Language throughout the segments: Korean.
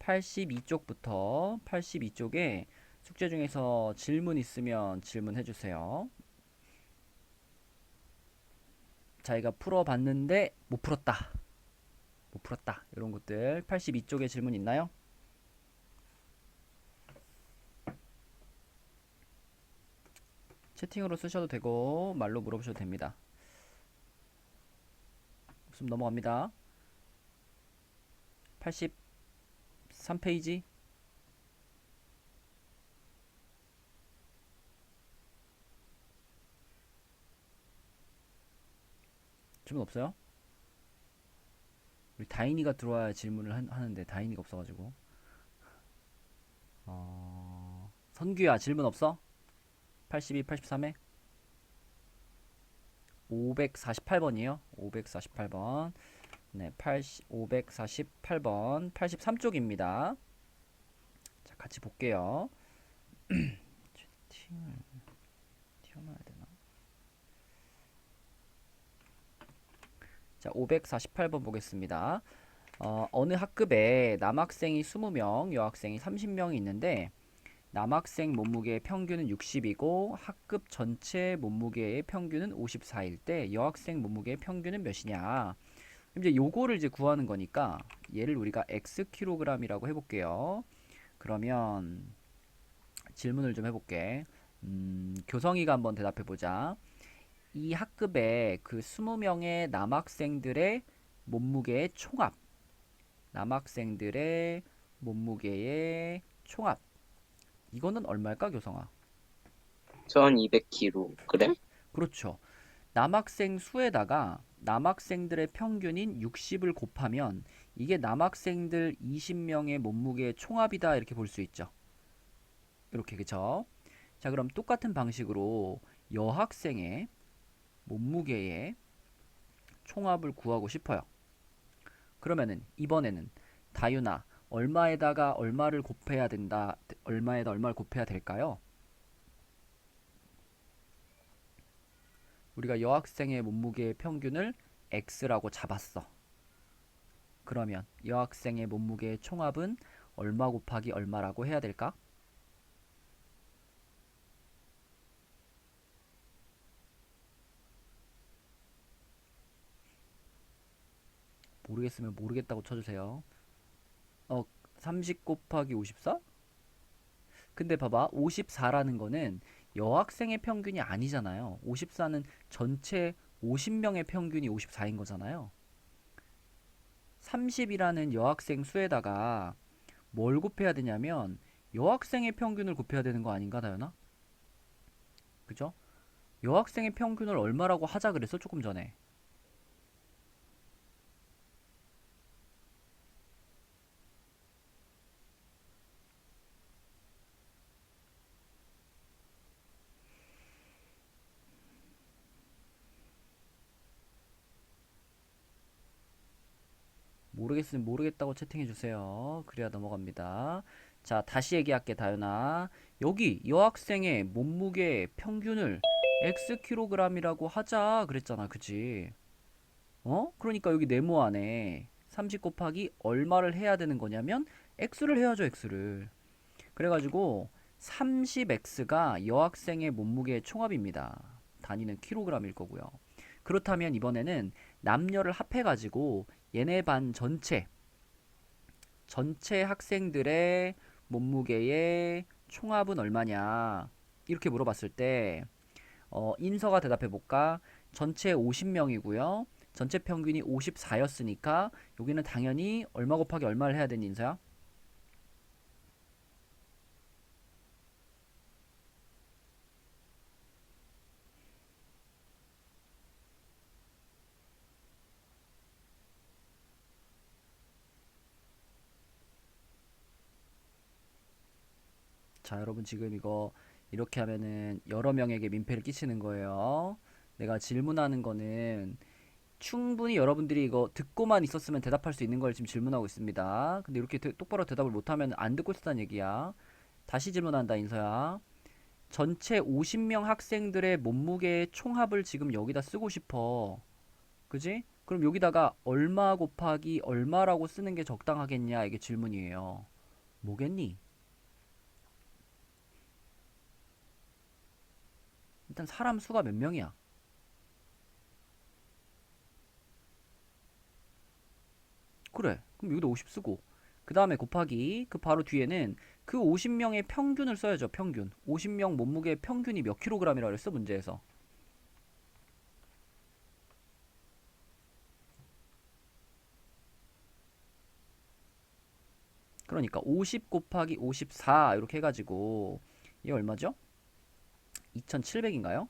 82쪽부터 82쪽에 숙제 중에서 질문 있으면 질문해 주세요. 자기가 풀어봤는데 못 풀었다. 못 풀었다. 이런 것들 82쪽에 질문 있나요? 채팅으로 쓰셔도 되고 말로 물어보셔도 됩니다. 없으면 넘어갑니다. 83페이지 질문 없어요? 우리 다인이가 들어와야 질문을 하는데 다인이가 없어가지고 선규야 질문 없어? 82, 83에 548번이요. 548번. 네, 548번 83쪽입니다. 자, 같이 볼게요. 채팅을 튀어나와야 되나? 자, 548번 보겠습니다. 어느 학급에 남학생이 20명, 여학생이 30명이 있는데 남학생 몸무게의 평균은 60이고 학급 전체 몸무게의 평균은 54일 때 여학생 몸무게의 평균은 몇이냐. 이제 요거를 이제 구하는 거니까 얘를 우리가 xkg이라고 해볼게요. 그러면 질문을 좀 해볼게. 교성이가 한번 대답해보자. 이 학급의 그 20명의 남학생들의 몸무게의 총합. 남학생들의 몸무게의 총합. 이거는 얼마일까, 교성아? 1200kg. 그렇죠. 남학생 수에다가 남학생들의 평균인 60을 곱하면 이게 남학생들 20명의 몸무게의 총합이다 이렇게 볼 수 있죠. 이렇게 그쵸? 자, 그럼 똑같은 방식으로 여학생의 몸무게의 총합을 구하고 싶어요. 그러면은 이번에는 다윤아 얼마에다가 얼마를 곱해야 된다. 얼마에다 얼마를 곱해야 될까요? 우리가 여학생의 몸무게의 평균을 x라고 잡았어. 그러면 여학생의 몸무게의 총합은 얼마 곱하기 얼마라고 해야 될까? 모르겠으면 모르겠다고 쳐주세요. 30 곱하기 54? 근데 봐봐, 54라는 거는 여학생의 평균이 아니잖아요. 54는 전체 50명의 평균이 54인 거잖아요. 30이라는 여학생 수에다가 뭘 곱해야 되냐면 여학생의 평균을 곱해야 되는 거 아닌가, 다현아? 그죠? 여학생의 평균을 얼마라고 하자 그랬어, 조금 전에. 모르겠으면 모르겠다고 채팅해주세요. 그래야 넘어갑니다. 자, 다시 얘기할게, 다현아. 여기 여학생의 몸무게 평균을 xkg이라고 하자 그랬잖아, 그치? 그러니까 여기 네모안에 30 곱하기 얼마를 해야 되는 거냐면 x를 해야죠, x를. 그래가지고 30x가 여학생의 몸무게의 총합입니다. 단위는 킬로그램일 거고요. 그렇다면 이번에는 남녀를 합해가지고 얘네 반 전체 학생들의 몸무게의 총합은 얼마냐 이렇게 물어봤을 때 인서가 대답해 볼까? 전체 50명이고요. 전체 평균이 54였으니까 여기는 당연히 얼마 곱하기 얼마를 해야 되니, 인서야? 자, 여러분 지금 이거 이렇게 하면은 여러 명에게 민폐를 끼치는 거예요. 내가 질문하는 거는 충분히 여러분들이 이거 듣고만 있었으면 대답할 수 있는 걸 지금 질문하고 있습니다. 근데 이렇게 똑바로 대답을 못하면 안 듣고 있었다는 얘기야. 다시 질문한다, 인서야. 전체 50명 학생들의 몸무게의 총합을 지금 여기다 쓰고 싶어. 그지? 그럼 여기다가 얼마 곱하기 얼마라고 쓰는 게 적당하겠냐? 이게 질문이에요. 뭐겠니? 일단 사람 수가 몇 명이야? 그래. 그럼 여기도 50 쓰고. 그 다음에 곱하기 그 바로 뒤에는 그 50명의 평균을 써야죠. 평균. 50명 몸무게 평균이 몇 킬로그램이라 그랬어? 문제에서. 그러니까 50 곱하기 54 이렇게 해가지고 이게 얼마죠? 2700인가요?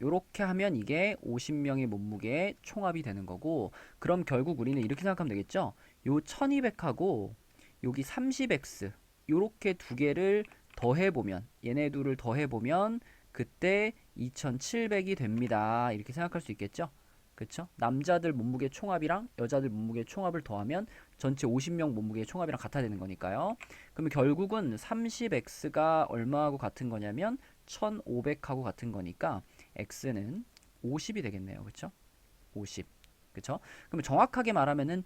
요렇게 하면 이게 50명의 몸무게 총합이 되는 거고, 그럼 결국 우리는 이렇게 생각하면 되겠죠? 요 1200하고 여기 30x 요렇게 두 개를 더해보면, 얘네 둘을 더해보면 그때 2700이 됩니다. 이렇게 생각할 수 있겠죠? 그쵸? 남자들 몸무게 총합이랑 여자들 몸무게 총합을 더하면 전체 50명 몸무게 총합이랑 같아야 되는 거니까요. 그러면 결국은 30x가 얼마하고 같은 거냐면 1500하고 같은 거니까 x는 50이 되겠네요. 그쵸? 50. 그쵸? 그러면 정확하게 말하면은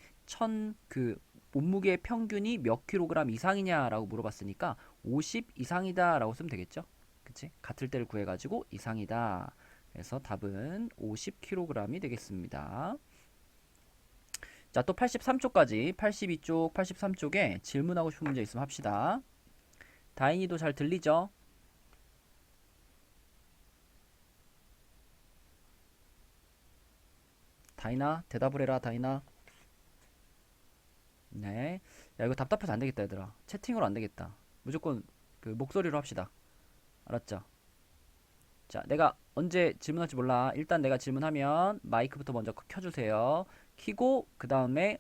그 몸무게 평균이 몇 킬로그램 이상이냐라고 물어봤으니까 50 이상이다라고 쓰면 되겠죠? 그치? 같을 때를 구해가지고 이상이다. 그래서 답은 50kg이 되겠습니다. 자, 또 83쪽까지 82쪽, 83쪽에 질문하고 싶은 문제 있으면 합시다. 다인이도 잘 들리죠? 다인아, 대답을 해라, 다인아. 네. 야, 이거 답답해서 안 되겠다, 얘들아. 채팅으로 안 되겠다. 무조건 그 목소리로 합시다. 알았죠? 자, 내가 언제 질문할지 몰라. 일단 내가 질문하면 마이크부터 먼저 켜주세요. 키고, 그 다음에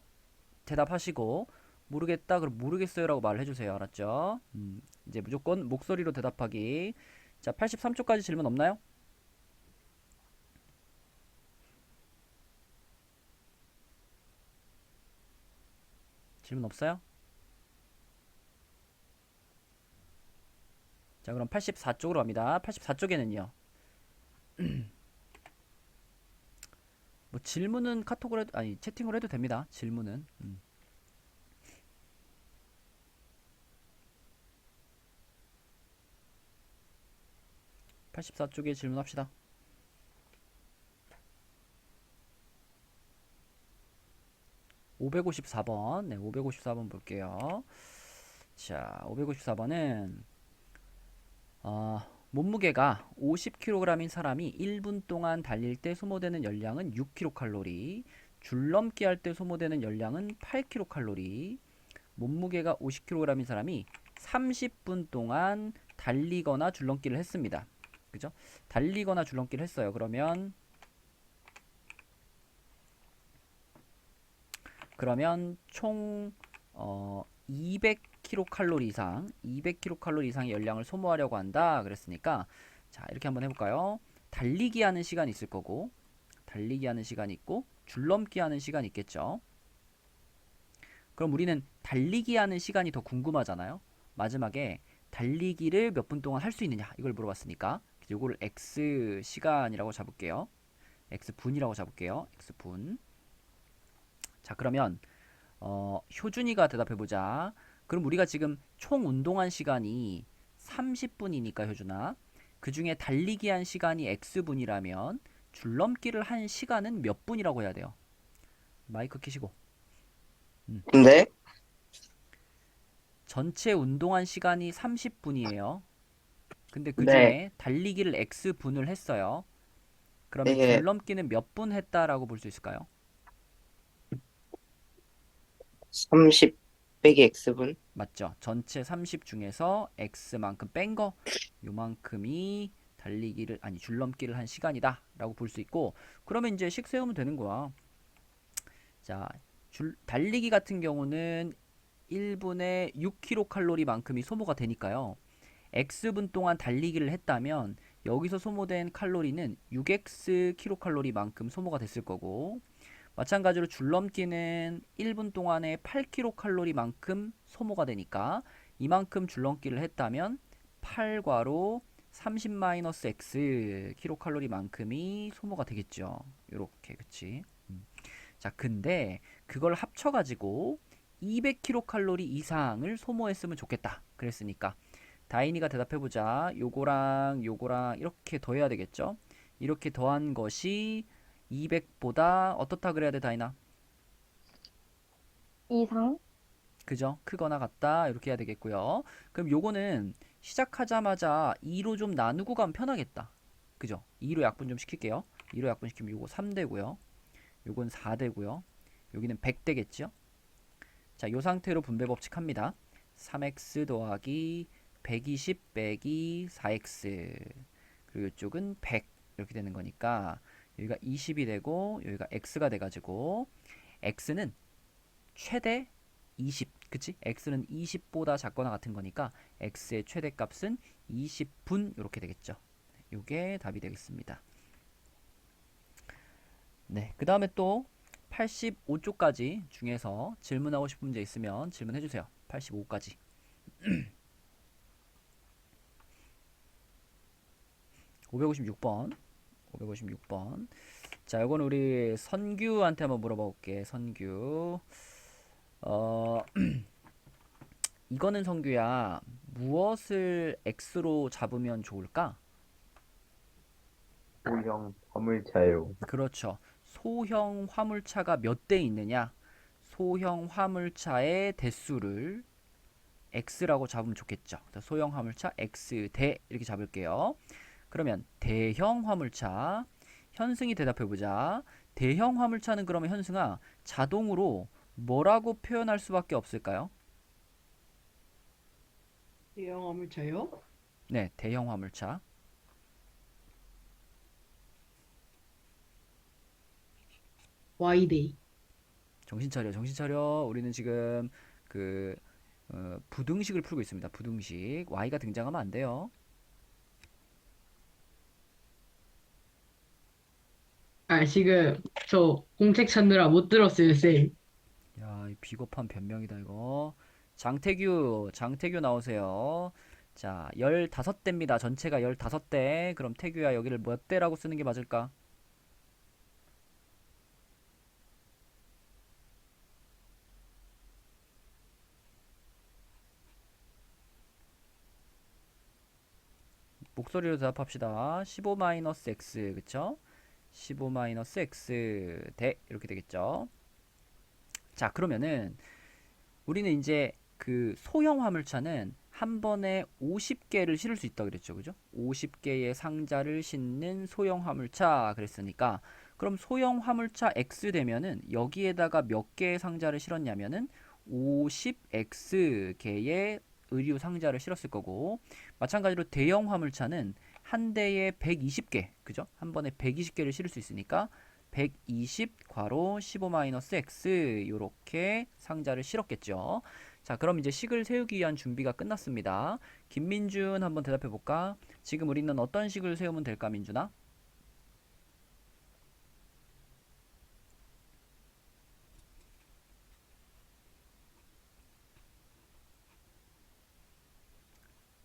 대답하시고, 모르겠다, 그럼 모르겠어요라고 말을 해주세요. 알았죠? 이제 무조건 목소리로 대답하기. 자, 83초까지 질문 없나요? 질문 없어요? 자, 그럼 84쪽으로 갑니다. 84쪽에는요. 뭐 질문은 카톡으로 해도, 아니, 채팅으로 해도 됩니다. 질문은. 84쪽에 질문합시다. 554번. 네, 554번 볼게요. 자, 554번은 몸무게가 50kg인 사람이 1분 동안 달릴 때 소모되는 열량은 6kcal, 줄넘기 할 때 소모되는 열량은 8kcal, 몸무게가 50kg인 사람이 30분 동안 달리거나 줄넘기를 했습니다. 그죠? 달리거나 줄넘기를 했어요. 그러면 총 200kcal 이상, 200kcal 이상의 열량을 소모하려고 한다. 그랬으니까 자, 이렇게 한번 해볼까요? 달리기 하는 시간이 있을 거고, 달리기 하는 시간이 있고, 줄넘기 하는 시간이 있겠죠. 그럼 우리는 달리기 하는 시간이 더 궁금하잖아요. 마지막에 달리기를 몇 분 동안 할 수 있느냐 이걸 물어봤으니까 이거를 x 시간이라고 잡을게요. x 분이라고 잡을게요. x 분. 자, 그러면 효준이가 대답해보자. 그럼 우리가 지금 총 운동한 시간이 30분이니까 효준아. 그 중에 달리기 한 시간이 x분이라면 줄넘기를 한 시간은 몇 분이라고 해야 돼요? 마이크 켜시고. 네, 전체 운동한 시간이 30분이에요. 근데 그 네, 중에 달리기를 x분을 했어요. 그러면 이게 줄넘기는 몇 분 했다라고 볼 수 있을까요? 30 빼기 X분? 맞죠? 전체 30 중에서 x만큼 뺀 거, 요만큼이 달리기를, 아니, 줄넘기를 한 시간이다 라고 볼 수 있고, 그러면 이제 식 세우면 되는 거야. 자, 달리기 같은 경우는 1분에 6kcal만큼이 소모가 되니까요. x분 동안 달리기를 했다면 여기서 소모된 칼로리는 6x kcal만큼 소모가 됐을 거고, 마찬가지로 줄넘기는 1분 동안에 8kcal만큼 소모가 되니까 이만큼 줄넘기를 했다면 8괄호 30-x kcal만큼이 소모가 되겠죠. 요렇게, 그치? 자, 근데 그걸 합쳐가지고 200kcal 이상을 소모했으면 좋겠다. 그랬으니까 다인이가 대답해보자. 요거랑 요거랑 이렇게 더해야 되겠죠? 이렇게 더한 것이 200보다 어떻다 그래야 돼, 다인아? 이상? 그죠? 크거나 같다. 이렇게 해야 되겠고요. 그럼 요거는 시작하자마자 2로 좀 나누고 가면 편하겠다. 그죠? 2로 약분 좀 시킬게요. 2로 약분 시키면 요거 3 되고요. 요건 4 되고요. 여기는 100 되겠죠? 자, 요 상태로 분배 법칙 합니다. 3x 더하기 120 빼기 4x. 그리고 이쪽은 100 이렇게 되는 거니까 여기가 20이 되고 여기가 x가 돼가지고 x는 최대 20, 그치? x는 20보다 작거나 같은 거니까 x의 최대값은 20분 이렇게 되겠죠. 요게 답이 되겠습니다. 네, 그 다음에 또 85쪽까지 중에서 질문하고 싶은 문제 있으면 질문해 주세요. 85까지. 556번. 556번. 자, 이건 우리 선규한테 한번 물어봐 볼게. 선규. 어, 이거는 성규야. 무엇을 x로 잡으면 좋을까? 소형 화물차요. 그렇죠. 소형 화물차가 몇 대 있느냐? 소형 화물차의 대수를 x라고 잡으면 좋겠죠. 소형 화물차 x대 이렇게 잡을게요. 그러면 대형 화물차 현승이 대답해보자. 대형 화물차는 그러면 현승아 자동으로 뭐라고 표현할 수밖에 없을까요? 대형 화물차요? 네, 대형 화물차. 와이데이. 정신 차려, 정신 차려. 우리는 지금 그 부등식을 풀고 있습니다. 부등식. y가 등장하면 안 돼요. 아, 지금 저 공책 찾느라 못 들었어요, 쌤. 야, 이 비겁한 변명이다 이거. 장태규, 장태규 나오세요. 자, 15대입니다. 전체가 15대. 그럼 태규야 여기를 몇 대라고 쓰는 게 맞을까? 목소리로 대답합시다. 15-x, 그쵸? 15-x 대 이렇게 되겠죠. 자, 그러면은 우리는 이제 그 소형 화물차는 한 번에 50개를 실을 수 있다 그랬죠. 그죠? 50개의 상자를 싣는 소형 화물차 그랬으니까 그럼 소형 화물차 X 되면은 여기에다가 몇 개의 상자를 실었냐면은 50X 개의 의류 상자를 실었을 거고 마찬가지로 대형 화물차는 한 대에 120개, 그죠? 한 번에 120개를 실을 수 있으니까 120 괄호 15-x 요렇게 상자를 실었겠죠. 자, 그럼 이제 식을 세우기 위한 준비가 끝났습니다. 김민준 한번 대답해 볼까? 지금 우리는 어떤 식을 세우면 될까, 민준아?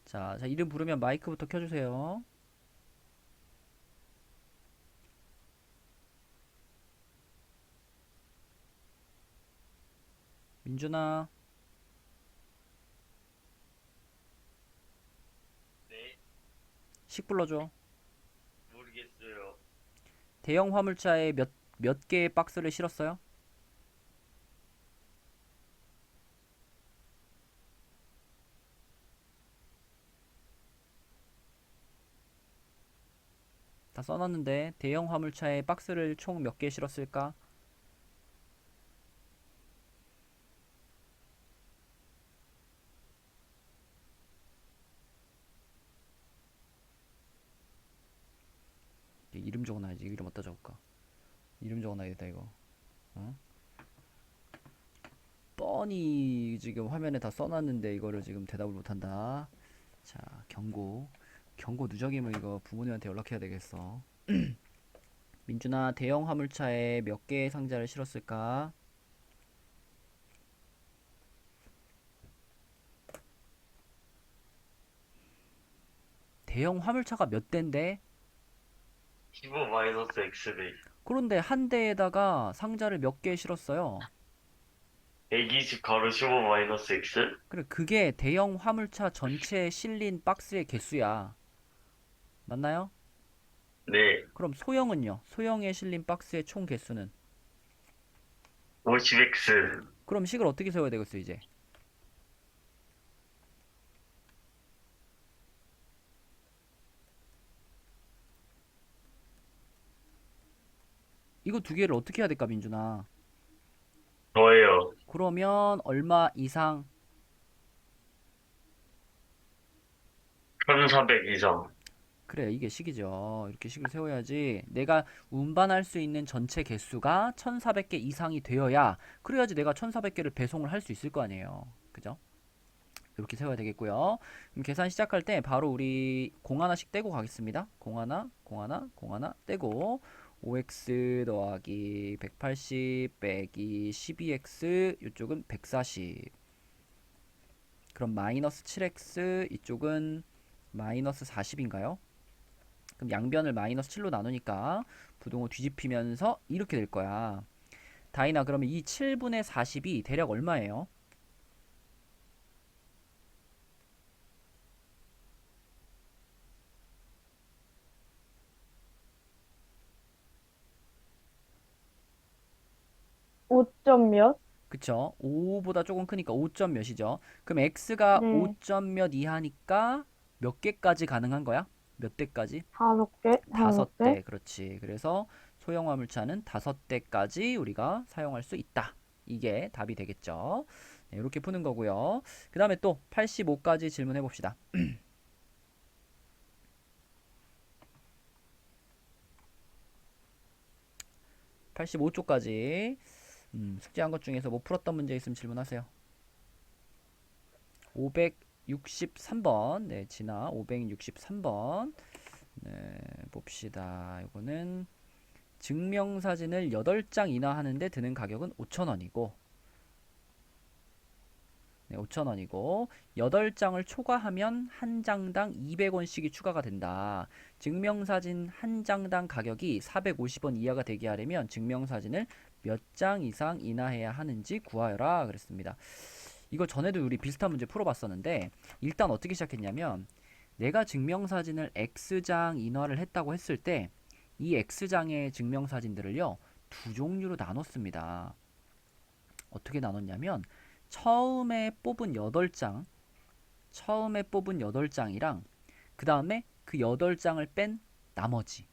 자, 이름 부르면 마이크부터 켜주세요. 민준아, 네, 식 불러줘. 모르겠어요. 대형 화물차에 몇 개의 박스를 실었어요? 다 써놨는데 대형 화물차에 박스를 총 몇 개 실었을까? 이름 적어놔야지. 이름 어디다 적을까? 이름 적어놔야겠다 이거. 어? 뻔히 지금 화면에 다 써놨는데 이거를 지금 대답을 못한다. 자, 경고 누적이면 이거 부모님한테 연락해야 되겠어. 민준아, 대형 화물차에 몇 개의 상자를 실었을까? 대형 화물차가 몇 대인데? 15-x배. 그런데 한 대에다가 상자를 몇 개 실었어요? 120 가로 15 마이너스 x? 그래, 그게 대형 화물차 전체에 실린 박스의 개수야. 맞나요? 네. 그럼 소형은요? 소형에 실린 박스의 총 개수는? 50x. 그럼 식을 어떻게 세워야 되겠어, 이제? 이거 두 개를 어떻게 해야 될까, 민준아? 저예요. 그러면 얼마 이상? 1400 이상. 그래, 이게 식이죠. 이렇게 식을 세워야지. 내가 운반할 수 있는 전체 개수가 1400개 이상이 되어야, 그래야지 내가 1400개를 배송을 할 수 있을 거 아니에요. 그죠? 이렇게 세워야 되겠고요. 그럼 계산 시작할 때 바로 우리 공 하나씩 떼고 가겠습니다. 공 하나, 공 하나, 공 하나 떼고 5x 더하기 180 빼기 12x 이쪽은 140. 그럼 마이너스 7x 이쪽은 마이너스 40인가요? 그럼 양변을 마이너스 7로 나누니까 부동호 뒤집히면서 이렇게 될 거야. 다이나 그러면 이 7분의 40이 대략 얼마예요? 5점 몇? 그쵸? 5보다 조금 크니까 5점 몇이죠? 그럼 x가 네. 5점 몇 이하니까 몇 개까지 가능한 거야? 몇 대까지? 5개? 다섯 5개? 대. 그렇지. 그래서 소형 화물차는 5대까지 우리가 사용할 수 있다. 이게 답이 되겠죠. 네, 이렇게 푸는 거고요. 그 다음에 또 85까지 질문해 봅시다. 85쪽까지 숙제한 것 중에서 못 풀었던 문제 있으면 질문하세요. 563번. 네, 진아 563번. 네, 봅시다. 이거는 증명사진을 8장 이나 하는데 드는 가격은 5,000원이고 네, 5,000원이고 8장을 초과하면 한 장당 200원씩이 추가가 된다. 증명사진 한 장당 가격이 450원 이하가 되게 하려면 증명사진을 몇 장 이상 인하해야 하는지 구하여라 그랬습니다. 이거 전에도 우리 비슷한 문제 풀어봤었는데 일단 어떻게 시작했냐면 내가 증명사진을 X장 인화를 했다고 했을 때 이 X장의 증명사진들을요 두 종류로 나눴습니다. 어떻게 나눴냐면 처음에 뽑은 8장 처음에 뽑은 8장이랑 그 다음에 그 8장을 뺀 나머지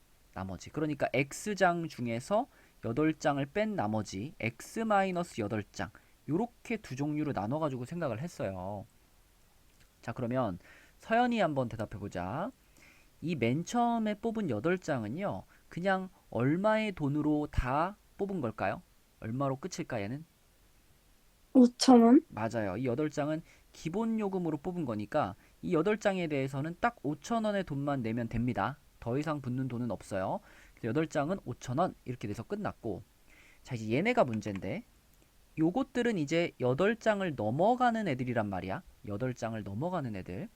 그러니까 X장 중에서 8장을 뺀 나머지 X-8장 요렇게 두 종류로 나눠가지고 생각을 했어요. 자 그러면 서연이 한번 대답해보자. 이 맨 처음에 뽑은 8장은요 그냥 얼마의 돈으로 다 뽑은 걸까요? 얼마로 끝일까 얘는? 5,000원? 맞아요. 이 8장은 기본 요금으로 뽑은 거니까 이 8장에 대해서는 딱 5,000원의 돈만 내면 됩니다. 더 이상 붙는 돈은 없어요. 그래서 8장은 5,000원 이렇게 돼서 끝났고 자 이제 얘네가 문제인데 요것들은 이제 8장을 넘어가는 애들이란 말이야. 8장을 넘어가는 애들.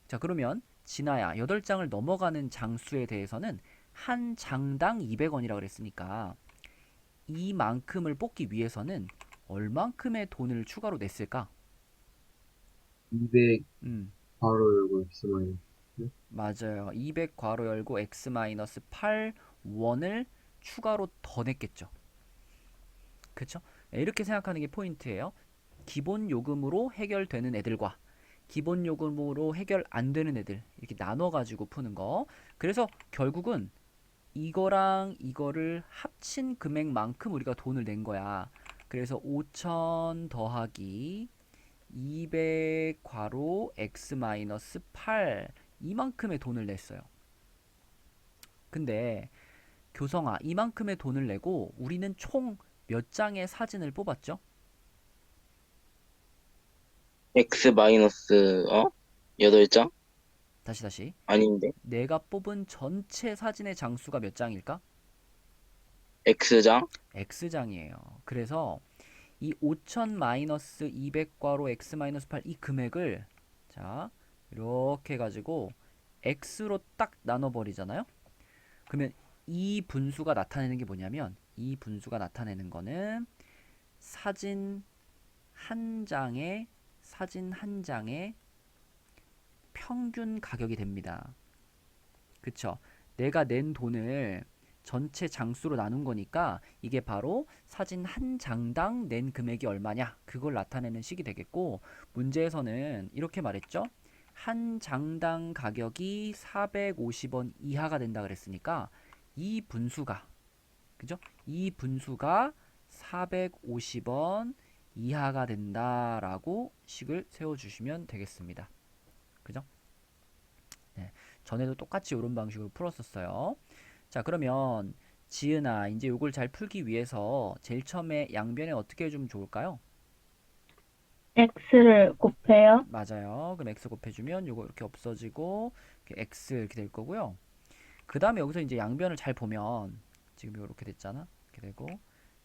자 그러면 진아야 8장을 넘어가는 장수에 대해서는 한 장당 200원이라 그랬으니까 이만큼을 뽑기 위해서는 얼만큼의 돈을 추가로 냈을까? 200 음 바로 열고 있으면 맞아요. 200 괄호 열고 x-8 원을 추가로 더 냈겠죠. 그쵸? 네, 이렇게 생각하는 게 포인트예요. 기본 요금으로 해결되는 애들과 기본 요금으로 해결 안 되는 애들 이렇게 나눠 가지고 푸는 거. 그래서 결국은 이거랑 이거를 합친 금액만큼 우리가 돈을 낸 거야. 그래서 5,000 더하기 200 괄호 x-8 이만큼의 돈을 냈어요. 근데 교성아 이만큼의 돈을 내고 우리는 총 몇 장의 사진을 뽑았죠? X 마이너스 8장? 다시 아닌데. 내가 뽑은 전체 사진의 장수가 몇 장일까? X장? X장이에요. 그래서 이 5000 마이너스 200 괄호 x-8 이 금액을 자 이렇게 해가지고 x로 딱 나눠버리잖아요. 그러면 이 분수가 나타내는 게 뭐냐면 이 분수가 나타내는 거는 사진 한 장의 사진 한 장의 평균 가격이 됩니다. 그쵸? 내가 낸 돈을 전체 장수로 나눈 거니까 이게 바로 사진 한 장당 낸 금액이 얼마냐? 그걸 나타내는 식이 되겠고, 문제에서는 이렇게 말했죠? 한 장당 가격이 450원 이하가 된다 그랬으니까 이 분수가, 그죠? 이 분수가 450원 이하가 된다라고 식을 세워주시면 되겠습니다. 그죠? 네, 전에도 똑같이 이런 방식으로 풀었었어요. 자, 그러면 지은아, 이제 요걸 잘 풀기 위해서 제일 처음에 양변에 어떻게 해주면 좋을까요? x를 곱해요. 맞아요. 그럼 x 곱해주면 요거 이렇게 없어지고 이렇게 x 이렇게 될 거고요. 그 다음에 여기서 이제 양변을 잘 보면 지금 이렇게 됐잖아. 이렇게 되고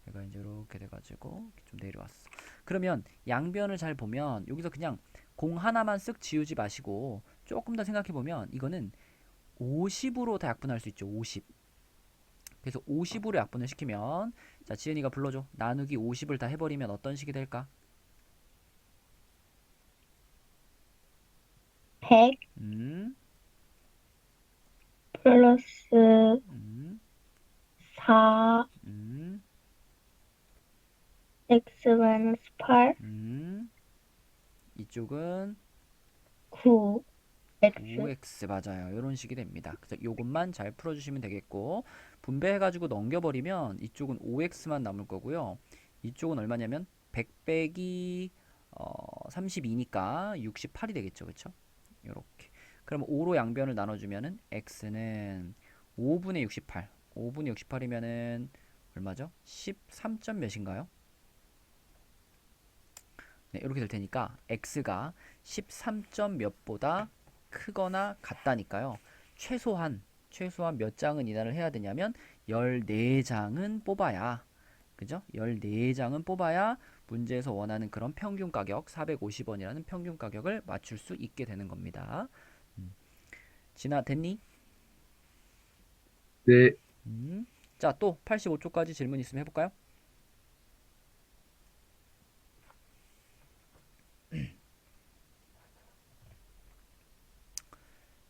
얘가 이제 이렇게 돼가지고 이렇게 좀 내려왔어. 그러면 양변을 잘 보면 여기서 그냥 공 하나만 쓱 지우지 마시고 조금 더 생각해 보면 이거는 50으로 다 약분할 수 있죠. 50. 그래서 50으로 약분을 시키면, 자, 지은이가 불러줘. 나누기 50을 다 해버리면 어떤 식이 될까? 100 음, 플러스 음, 4 음, x 마이너스 8 이쪽은 9 x 5x 맞아요. 이런 식이 됩니다. 그래서 요것만 잘 풀어주시면 되겠고, 분배해가지고 넘겨버리면 이쪽은 5x만 남을 거고요. 이쪽은 얼마냐면 100 빼기 32니까 68이 되겠죠. 그쵸? 요렇게. 그럼 5로 양변을 나눠주면은 x는 5분의 68. 5분의 68이면은 얼마죠? 13점 몇인가요? 네, 이렇게 될 테니까 x가 13점 몇보다 크거나 같다니까요. 최소한 몇 장은 인하를 해야 되냐면 14장은 뽑아야, 그죠? 14장은 뽑아야 문제에서 원하는 그런 평균 가격 450원이라는 평균 가격을 맞출 수 있게 되는 겁니다. 진아 됐니? 네, 자, 또 85초까지 질문 있으면 해볼까요?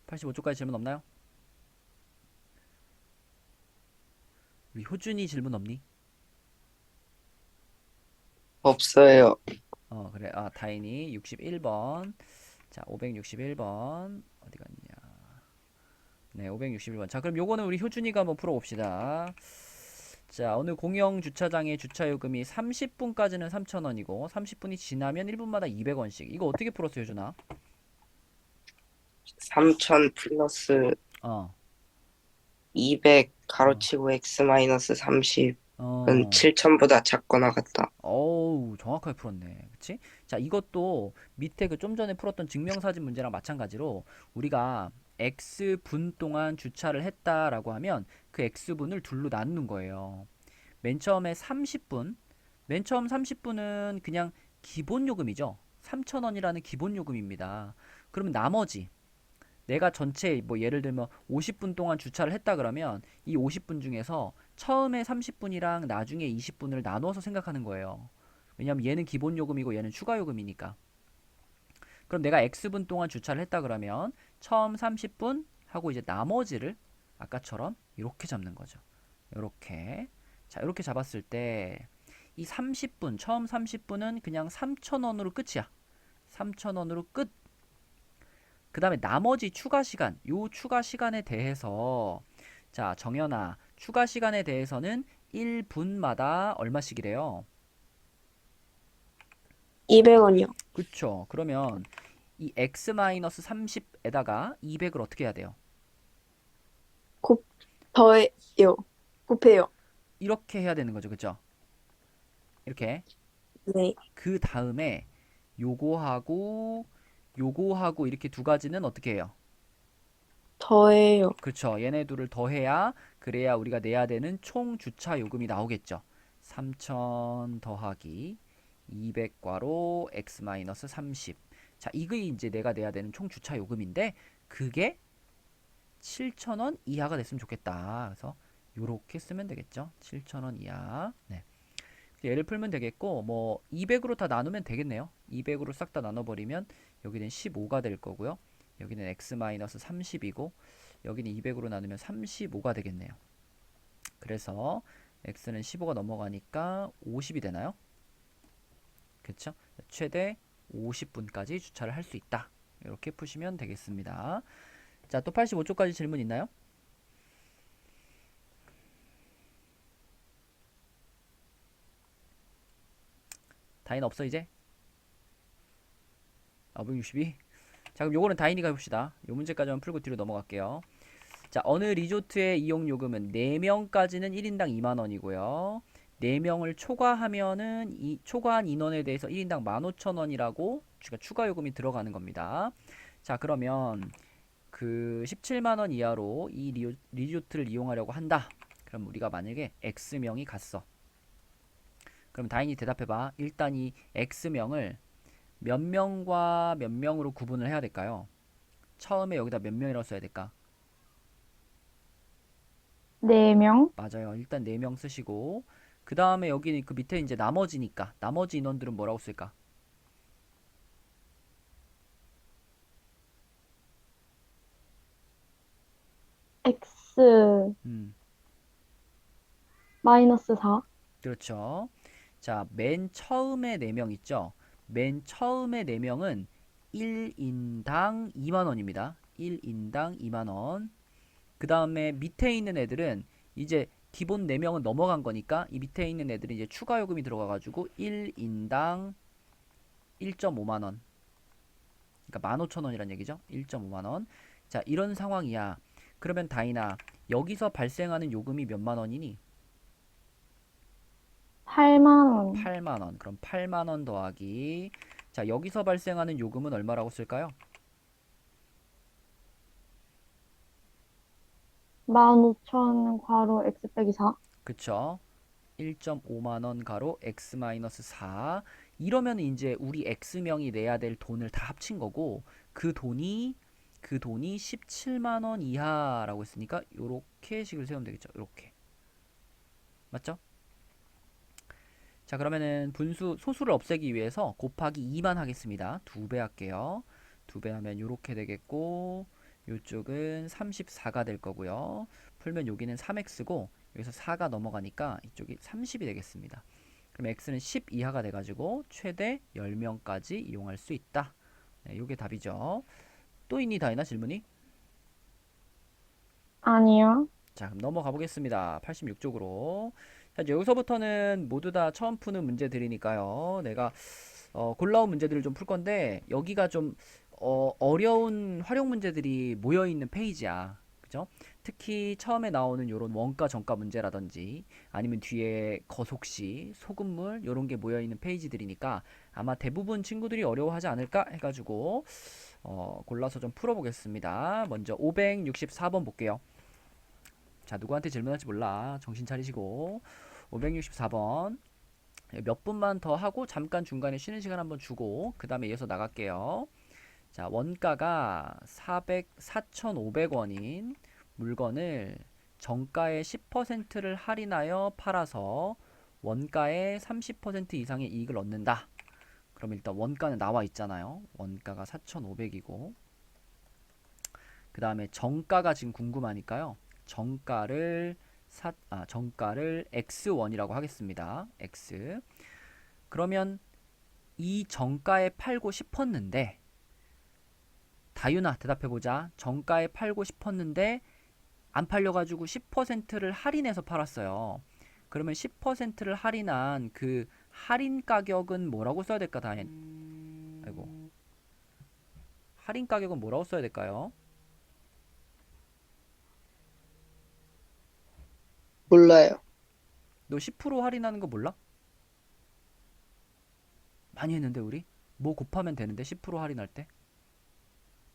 85초까지 질문 없나요? 우리 효준이 질문 없니? 없어요. 그래. 아, 다인이 61번. 자, 561번. 어디 갔냐? 네, 561번. 자, 그럼 요거는 우리 효준이가 한번 풀어봅시다. 자, 오늘 공영 주차장의 주차 요금이 30분까지는 3,000원이고 30분이 지나면 1분마다 200원씩. 이거 어떻게 풀었어, 효준아? 3000 플러스 어. 200 어. 가로치고 x 마이너스 30은 어. 7000보다 작거나 같다. 어우, 정확하게 풀었네. 그치? 자, 이것도 밑에 그 좀 전에 풀었던 증명사진 문제랑 마찬가지로 우리가 x분 동안 주차를 했다라고 하면 그 x분을 둘로 나누는 거예요. 맨 처음에 30분, 맨 처음 30분은 그냥 기본 요금이죠. 3,000원이라는 기본 요금입니다. 그러면 나머지 내가 전체 뭐 예를 들면 50분 동안 주차를 했다 그러면 이 50분 중에서 처음에 30분이랑 나중에 20분을 나눠서 생각하는 거예요. 왜냐면 얘는 기본 요금이고 얘는 추가 요금이니까. 그럼 내가 X분 동안 주차를 했다 그러면 처음 30분 하고 이제 나머지를 아까처럼 이렇게 잡는 거죠. 이렇게. 자, 이렇게 잡았을 때 이 30분, 처음 30분은 그냥 3,000원으로 끝이야. 3,000원으로 끝. 그 다음에 나머지 추가 시간, 요 추가 시간에 대해서, 자, 정연아, 추가 시간에 대해서는 1분마다 얼마씩이래요? 200원이요. 그쵸? 그러면 이 x-30에다가 200을 어떻게 해야 돼요? 더해요. 곱해요. 이렇게 해야 되는 거죠. 그쵸? 이렇게. 네. 그 다음에 요거하고 요거하고 이렇게 두 가지는 어떻게 해요? 더해요. 그렇죠. 얘네 둘을 더해야 그래야 우리가 내야 되는 총 주차 요금이 나오겠죠. 3,000 더하기 200괄호 x-30. 자, 이게 이제 내가 내야 되는 총 주차 요금인데 그게 7,000원 이하가 됐으면 좋겠다. 그래서 요렇게 쓰면 되겠죠. 7,000원 이하. 네. 얘를 풀면 되겠고, 뭐 200으로 다 나누면 되겠네요. 200으로 싹 다 나눠버리면 여기는 15가 될 거고요. 여기는 x-30이고 여기는 200으로 나누면 35가 되겠네요. 그래서 x는 15가 넘어가니까 50이 되나요? 그쵸? 최대 50분까지 주차를 할 수 있다. 이렇게 푸시면 되겠습니다. 자, 또 85쪽까지 질문 있나요? 다인 없어 이제? 562? 자, 그럼 요거는 다인이가 해봅시다. 요 문제까지만 풀고 뒤로 넘어갈게요. 자, 어느 리조트의 이용 요금은 4명까지는 1인당 2만원이고요. 4명을 초과하면은 이 초과한 인원에 대해서 1인당 15,000원이라고 추가 요금이 들어가는 겁니다. 자, 그러면 그 17만원 이하로 이 리조트를 이용하려고 한다. 그럼 우리가 만약에 X명이 갔어. 그럼 다인이 대답해봐. 일단 이 X명을 몇 명과 몇 명으로 구분을 해야 될까요? 처음에 여기다 몇 명이라고 써야 될까? 4명, 맞아요. 일단 4명 쓰시고 그 다음에 여기 그 밑에 이제 나머지니까 나머지 인원들은 뭐라고 쓸까? X 음, 마이너스 4, 그렇죠. 자, 맨 처음에 4명 있죠? 맨 처음에 4명은 1인당 2만원입니다. 1인당 2만원. 그 다음에 밑에 있는 애들은 이제 기본 4명은 넘어간 거니까 이 밑에 있는 애들은 이제 추가 요금이 들어가가지고 1인당 1.5만원. 그러니까 15,000원이란 얘기죠. 1.5만원. 자, 이런 상황이야. 그러면 다이나 여기서 발생하는 요금이 몇만 원이니? 8만 원, 8만원. 그럼 8만원 더하기 자, 여기서 발생하는 요금은 얼마라고 쓸까요? 15,000 괄호 X 빼기 4, 그쵸? 1.5만원 가로 x-4 이러면 이제 우리 x명이 내야 될 돈을 다 합친 거고 그 돈이 17만원 이하라고 했으니까 요렇게 식을 세우면 되겠죠. 요렇게 맞죠? 자, 그러면은 분수 소수를 없애기 위해서 곱하기 2만 하겠습니다. 2배 할게요. 2배 하면 요렇게 되겠고 요쪽은 34가 될 거고요. 풀면 여기는 3x고 여기서 4가 넘어가니까 이쪽이 30이 되겠습니다. 그럼 x는 10 이하가 돼가지고 최대 10명까지 이용할 수 있다. 네, 요게 답이죠. 또 있니 다이나 질문이? 아니요. 자, 그럼 넘어가 보겠습니다. 86쪽으로. 자, 이제 여기서부터는 모두 다 처음 푸는 문제들이니까요. 내가 골라온 문제들을 좀 풀 건데 여기가 좀 어려운 활용 문제들이 모여 있는 페이지야. 그죠? 특히 처음에 나오는 요런 원가 정가 문제라든지 아니면 뒤에 거속시, 소금물 요런 게 모여 있는 페이지들이니까 아마 대부분 친구들이 어려워하지 않을까 해가지고 골라서 좀 풀어보겠습니다. 먼저 564번 볼게요. 자, 누구한테 질문할지 몰라. 정신 차리시고 564번 몇 분만 더 하고 잠깐 중간에 쉬는 시간 한번 주고 그 다음에 이어서 나갈게요. 자, 원가가 4,500원인 물건을 정가의 10%를 할인하여 팔아서 원가의 30% 이상의 이익을 얻는다. 그럼 일단 원가는 나와 있잖아요. 원가가 4,500이고 그 다음에 정가가 지금 궁금하니까요. 정가를 X1이라고 하겠습니다. X. 그러면 이 정가에 팔고 싶었는데 다윤아 대답해보자. 정가에 팔고 싶었는데 안 팔려가지고 10%를 할인해서 팔았어요. 그러면 10%를 할인한 그 할인 가격은 뭐라고 써야 될까 다윤? 아이고. 할인 가격은 뭐라고 써야 될까요? 몰라요. 너 10% 할인하는 거 몰라? 많이 했는데 우리? 뭐 곱하면 되는데 10% 할인할 때?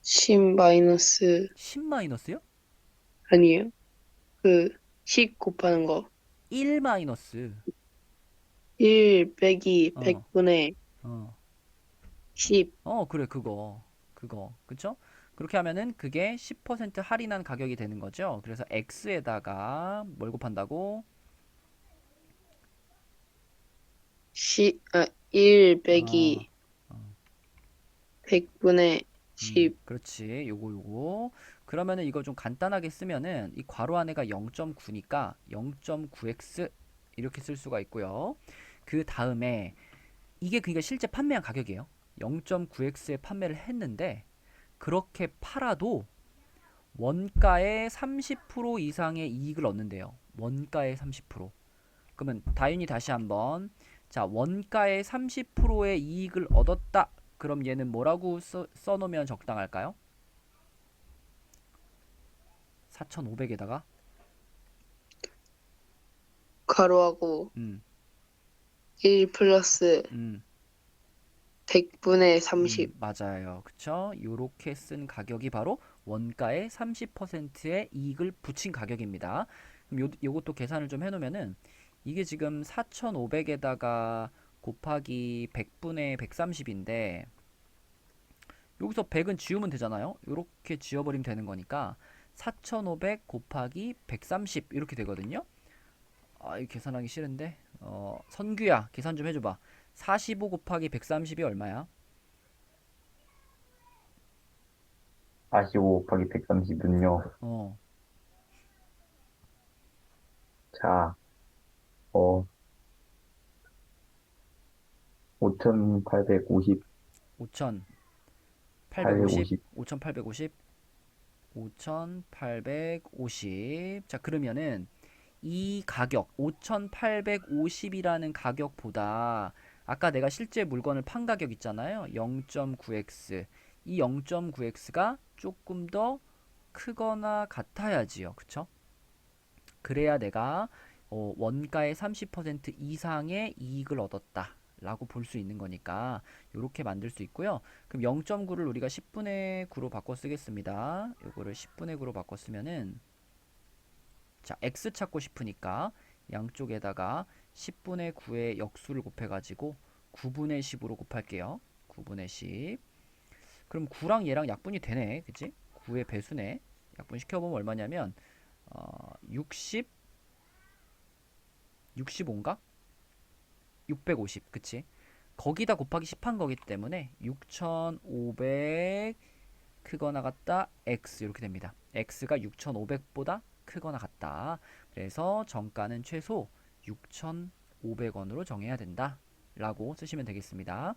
10 마이너스 10 마이너스요? 아니에요? 그 10 곱하는 거 1 마이너스 1 빼기 어. 100분의 어. 10 그래 그거 그쵸? 그렇게 하면은 그게 10% 할인한 가격이 되는 거죠. 그래서 X에다가 뭘 곱한다고? 1 빼기 어, 100분의 10. 그렇지. 요거. 그러면은 이거 좀 간단하게 쓰면은 이 괄호 안에가 0.9니까 0.9x 이렇게 쓸 수가 있고요. 그 다음에 이게 그러니까 실제 판매한 가격이에요. 0.9x에 판매를 했는데 그렇게 팔아도 원가의 30% 이상의 이익을 얻는데요. 원가의 30%. 그러면 다윤이 다시 한번 자 원가의 30%의 이익을 얻었다. 그럼 얘는 뭐라고 써놓으면 적당할까요? 4,500에다가 가로하고 음, 1 플러스 음, 100분의 30. 맞아요. 그쵸? 요렇게 쓴 가격이 바로 원가의 30%의 이익을 붙인 가격입니다. 그럼 요것도 계산을 좀 해놓으면은 이게 지금 4,500에다가 곱하기 100분의 130인데 여기서 100은 지우면 되잖아요. 요렇게 지워버리면 되는 거니까 4,500 곱하기 130 이렇게 되거든요. 아, 이 계산하기 싫은데. 선규야, 계산 좀 해줘봐. 45 곱하기 130이 얼마야? 45 곱하기 130은요. 어, 자, 어, 5,850, 5,850, 850. 5,850, 5,850. 자, 그러면은 이 가격, 5,850이라는 가격보다 아까 내가 실제 물건을 판 가격 있잖아요. 0.9x. 이 0.9x가 조금 더 크거나 같아야지요. 그쵸? 그래야 내가 원가의 30% 이상의 이익을 얻었다 라고 볼 수 있는 거니까 이렇게 만들 수 있고요. 그럼 0.9를 우리가 10분의 9로 바꿔 쓰겠습니다. 요거를 10분의 9로 바꿔 쓰면은 자 x 찾고 싶으니까 양쪽에다가 10분의 9의 역수를 곱해가지고 9분의 10으로 곱할게요. 9분의 10. 그럼 9랑 얘랑 약분이 되네. 그치? 9의 배수네. 약분 시켜보면 얼마냐면 60 65인가? 650 그치? 거기다 곱하기 10 한 거기 때문에 6500 크거나 같다 x 이렇게 됩니다. x가 6500보다 크거나 같다. 그래서 정가는 최소 6,500원으로 정해야 된다 라고 쓰시면 되겠습니다.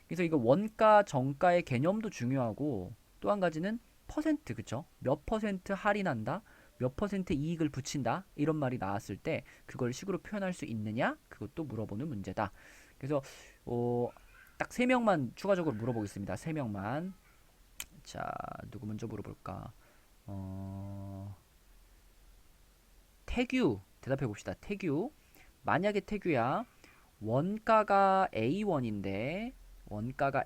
그래서 이거 원가 정가의 개념도 중요하고 또 한 가지는 퍼센트 그쵸? 몇 퍼센트 할인한다 몇 퍼센트 이익을 붙인다 이런 말이 나왔을 때 그걸 식으로 표현할 수 있느냐 그것도 물어보는 문제다. 그래서 딱 3명만 추가적으로 물어보겠습니다. 3명만. 자 누구 먼저 물어볼까? 태규 대답해 봅시다. 태규 만약에 태규야 원가가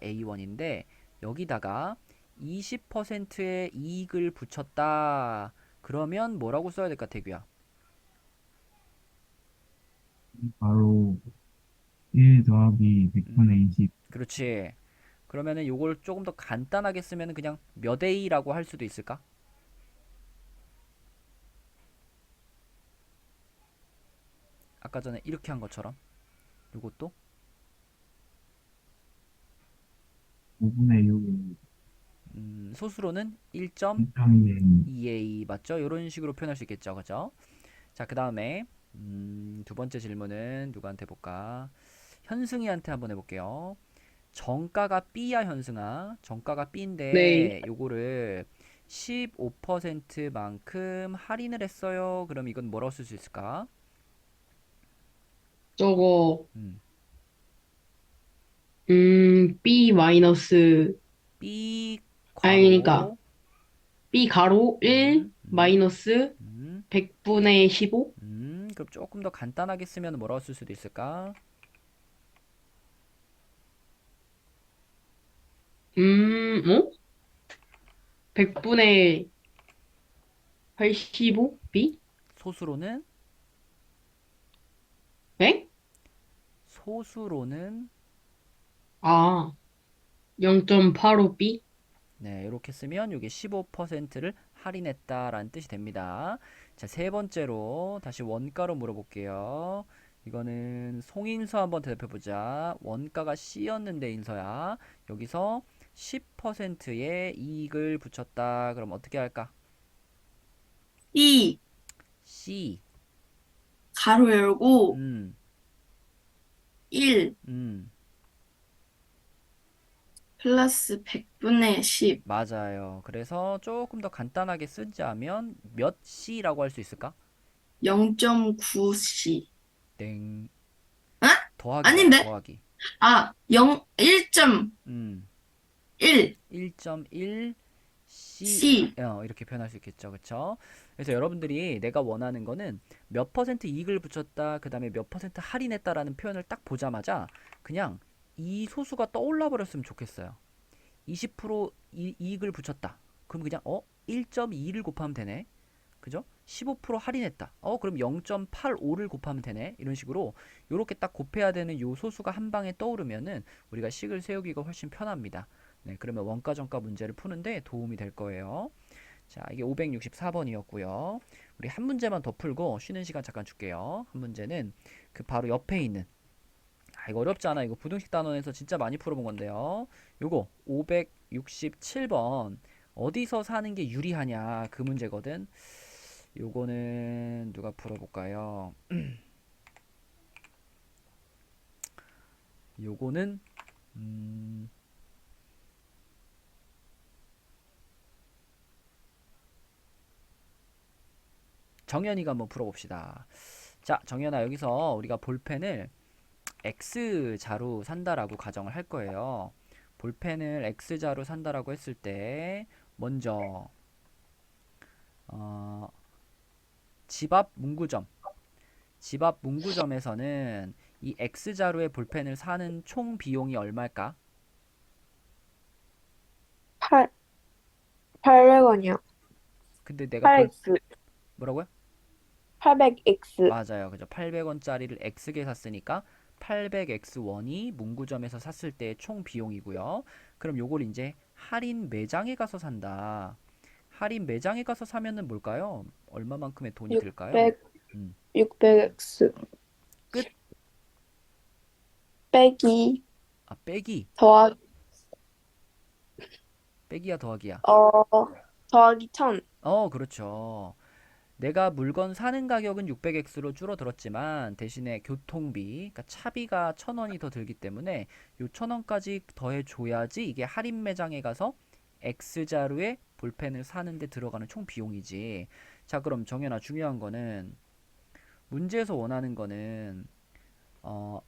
A1인데 여기다가 20%의 이익을 붙였다. 그러면 뭐라고 써야 될까, 태규야? 바로 1 더하기 100분의 20. 그렇지. 그러면은 요걸 조금 더 간단하게 쓰면은 그냥 몇 A라고 할 수도 있을까? 아까 전에 이렇게 한 것처럼 요것도 5분의 6이 소수로는 1.2A. 1.2A 맞죠? 요런 식으로 표현할 수 있겠죠. 그죠? 자, 그 다음에 두 번째 질문은 누구한테 볼까? 현승이한테 한번 해볼게요. 정가가 B야, 현승아. 정가가 네. B인데 요거를 15%만큼 할인을 했어요. 그럼 이건 뭐라고 쓸 수 있을까? 저거, 음, B 마이너스, B 아니, 그러니까, 괄호 B 가로 1 음, 음, 마이너스 음, 100분의 15? 그럼 조금 더 간단하게 쓰면 뭐라고 쓸 수도 있을까? 어? 100분의 85? B? 소수로는 네? 소수로는 아, 0.85B? 네, 이렇게 쓰면 이게 15%를 할인했다라는 뜻이 됩니다. 자, 세 번째로 다시 원가로 물어볼게요. 이거는 송인수 한번 대답해보자. 원가가 C였는데 인서야. 여기서 10%의 이익을 붙였다. 그럼 어떻게 할까? E C. 가로 열고 음, 1 음, 플러스 100분의 10 맞아요. 그래서 조금 더 간단하게 쓰자면 몇 C라고 할 수 있을까? 0.9C. 땡. 어? 더하기야, 아닌데? 더하기. 아, 1.1 음, 1.1 C C. 이렇게 표현할 수 있겠죠. 그쵸? 그래서 여러분들이 내가 원하는 거는 몇 퍼센트 이익을 붙였다, 그 다음에 몇 퍼센트 할인했다라는 표현을 딱 보자마자 그냥 이 소수가 떠올라 버렸으면 좋겠어요. 20% 이익을 붙였다. 그럼 그냥 1.2를 곱하면 되네. 그죠? 15% 할인했다. 그럼 0.85를 곱하면 되네. 이런 식으로 요렇게 딱 곱해야 되는 요 소수가 한 방에 떠오르면은 우리가 식을 세우기가 훨씬 편합니다. 네, 그러면 원가 정가 문제를 푸는데 도움이 될 거예요. 자, 이게 564번이었고요. 우리 한 문제만 더 풀고 쉬는 시간 잠깐 줄게요. 한 문제는 그 바로 옆에 있는 이거 어렵지 않아. 이거 부등식 단원에서 진짜 많이 풀어본 건데요. 요거 567번 어디서 사는 게 유리하냐 그 문제거든. 요거는 누가 풀어볼까요? 요거는 정연이가 한번 풀어봅시다. 자, 정연아 여기서 우리가 볼펜을 X자로 산다라고 가정을 할 거예요. 볼펜을 X자로 산다라고 했을 때 먼저 집 앞 문구점에서는 이 X자루의 볼펜을 사는 총 비용이 얼마일까? 800원이요. 근데 내가 8X. 뭐라고요? 800X. 맞아요. 그죠? 800원짜리를 X게 샀으니까 800X1이 문구점에서 샀을 때의 총 비용이고요. 그럼 요걸 이제 할인 매장에 가서 산다. 할인 매장에 가서 사면은 뭘까요? 얼마만큼의 돈이 들까요? 600X. 끝. 빼기, 빼기. 빼기야 더하기야. 더하기 1000. 그렇죠. 내가 물건 사는 가격은 600X로 줄어들었지만 대신에 교통비, 그러니까 차비가 1000원이 더 들기 때문에 요 1000원까지 더해 줘야지 이게 할인 매장에 가서 X자루의 볼펜을 사는데 들어가는 총 비용이지. 자, 그럼 정연아 중요한 거는 문제에서 원하는 거는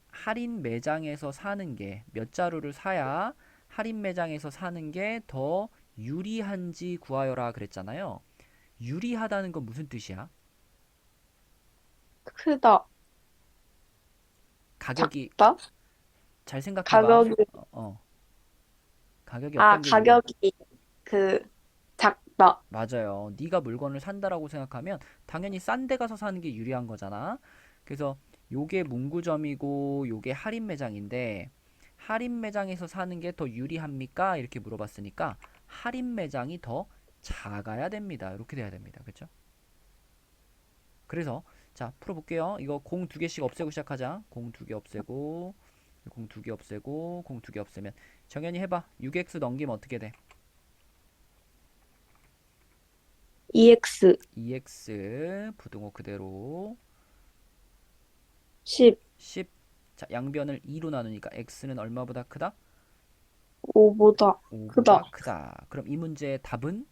할인 매장에서 사는 게 몇 자루를 사야 할인 매장에서 사는 게 더 유리한지 구하여라 그랬잖아요. 유리하다는 건 무슨 뜻이야? 크다. 가격이 작다? 잘 생각해봐. 가격이, 가격이 어떤 게 가격이 작다. 맞아요. 네가 물건을 산다라고 생각하면 당연히 싼 데 가서 사는 게 유리한 거잖아. 그래서 요게 문구점이고 요게 할인 매장인데 할인 매장에서 사는 게 더 유리합니까? 이렇게 물어봤으니까 할인 매장이 더 작아야 됩니다. 이렇게 돼야 됩니다. 그렇죠? 그래서 자, 풀어볼게요. 이거 공 2개씩 없애고 시작하자. 공 2개 없애고 공 2개 없애고 공 2개 없애면 정연이 해봐. 6x 넘기면 어떻게 돼? 2X. 2x 부등호 그대로 10. 10. 자, 양변을 2로 나누니까 x는 얼마보다 크다? 5보다 5보다 크다. 크다. 그럼 이 문제의 답은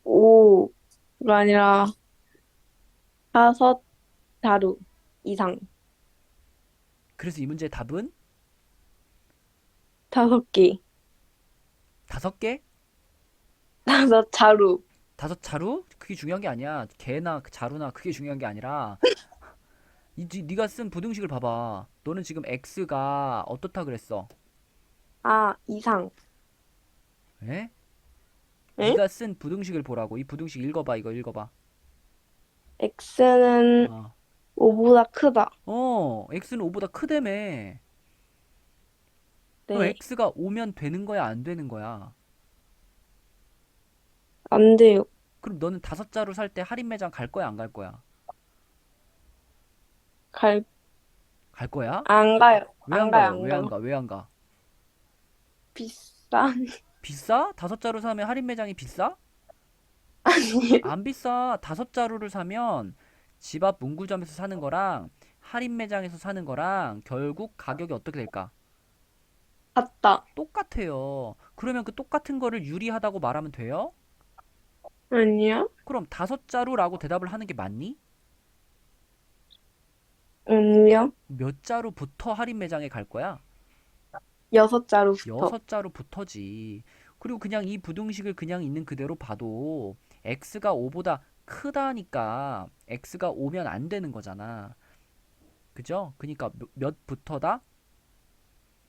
5가 아니라 5자루 이상. 그래서 이 문제의 답은 5개. 5개? 5자루. 5자루? 그게 중요한 게 아니야. 개나 자루나 그게 중요한 게 아니라 네가 쓴 부등식을 봐봐. 너는 지금 x가 어떻다 그랬어? 이상. 에? 응? 네가 쓴 부등식을 보라고. 이 부등식 읽어봐. 이거 읽어봐. X는 5보다 크다. x는 5보다 크다며. 그럼 네. x가 5면 되는 거야, 안 되는 거야? 안 돼요. 그럼 너는 5자루 살 때 할인 매장 갈 거야, 안 갈 거야? 갈, 갈 거야? 안 가요. 왜 안 안 가요, 가요? 안 왜 안 가요. 가? 왜 안 가? 비싼. 비싸? 5자루 사면 할인 매장이 비싸? 아니요. 안 비싸. 5자루를 사면 집 앞 문구점에서 사는 거랑 할인 매장에서 사는 거랑 결국 가격이 어떻게 될까? 같다. 똑같아요. 그러면 그 똑같은 거를 유리하다고 말하면 돼요? 아니요. 그럼 5자루라고 대답을 하는 게 맞니? 아니요. 몇 자루부터 할인 매장에 갈 거야? 6자루부터. 6자루부터지. 그리고 그냥 이 부등식을 그냥 있는 그대로 봐도 x가 5보다 크다니까 x가 5면 안 되는 거잖아. 그죠? 그러니까 몇부터다?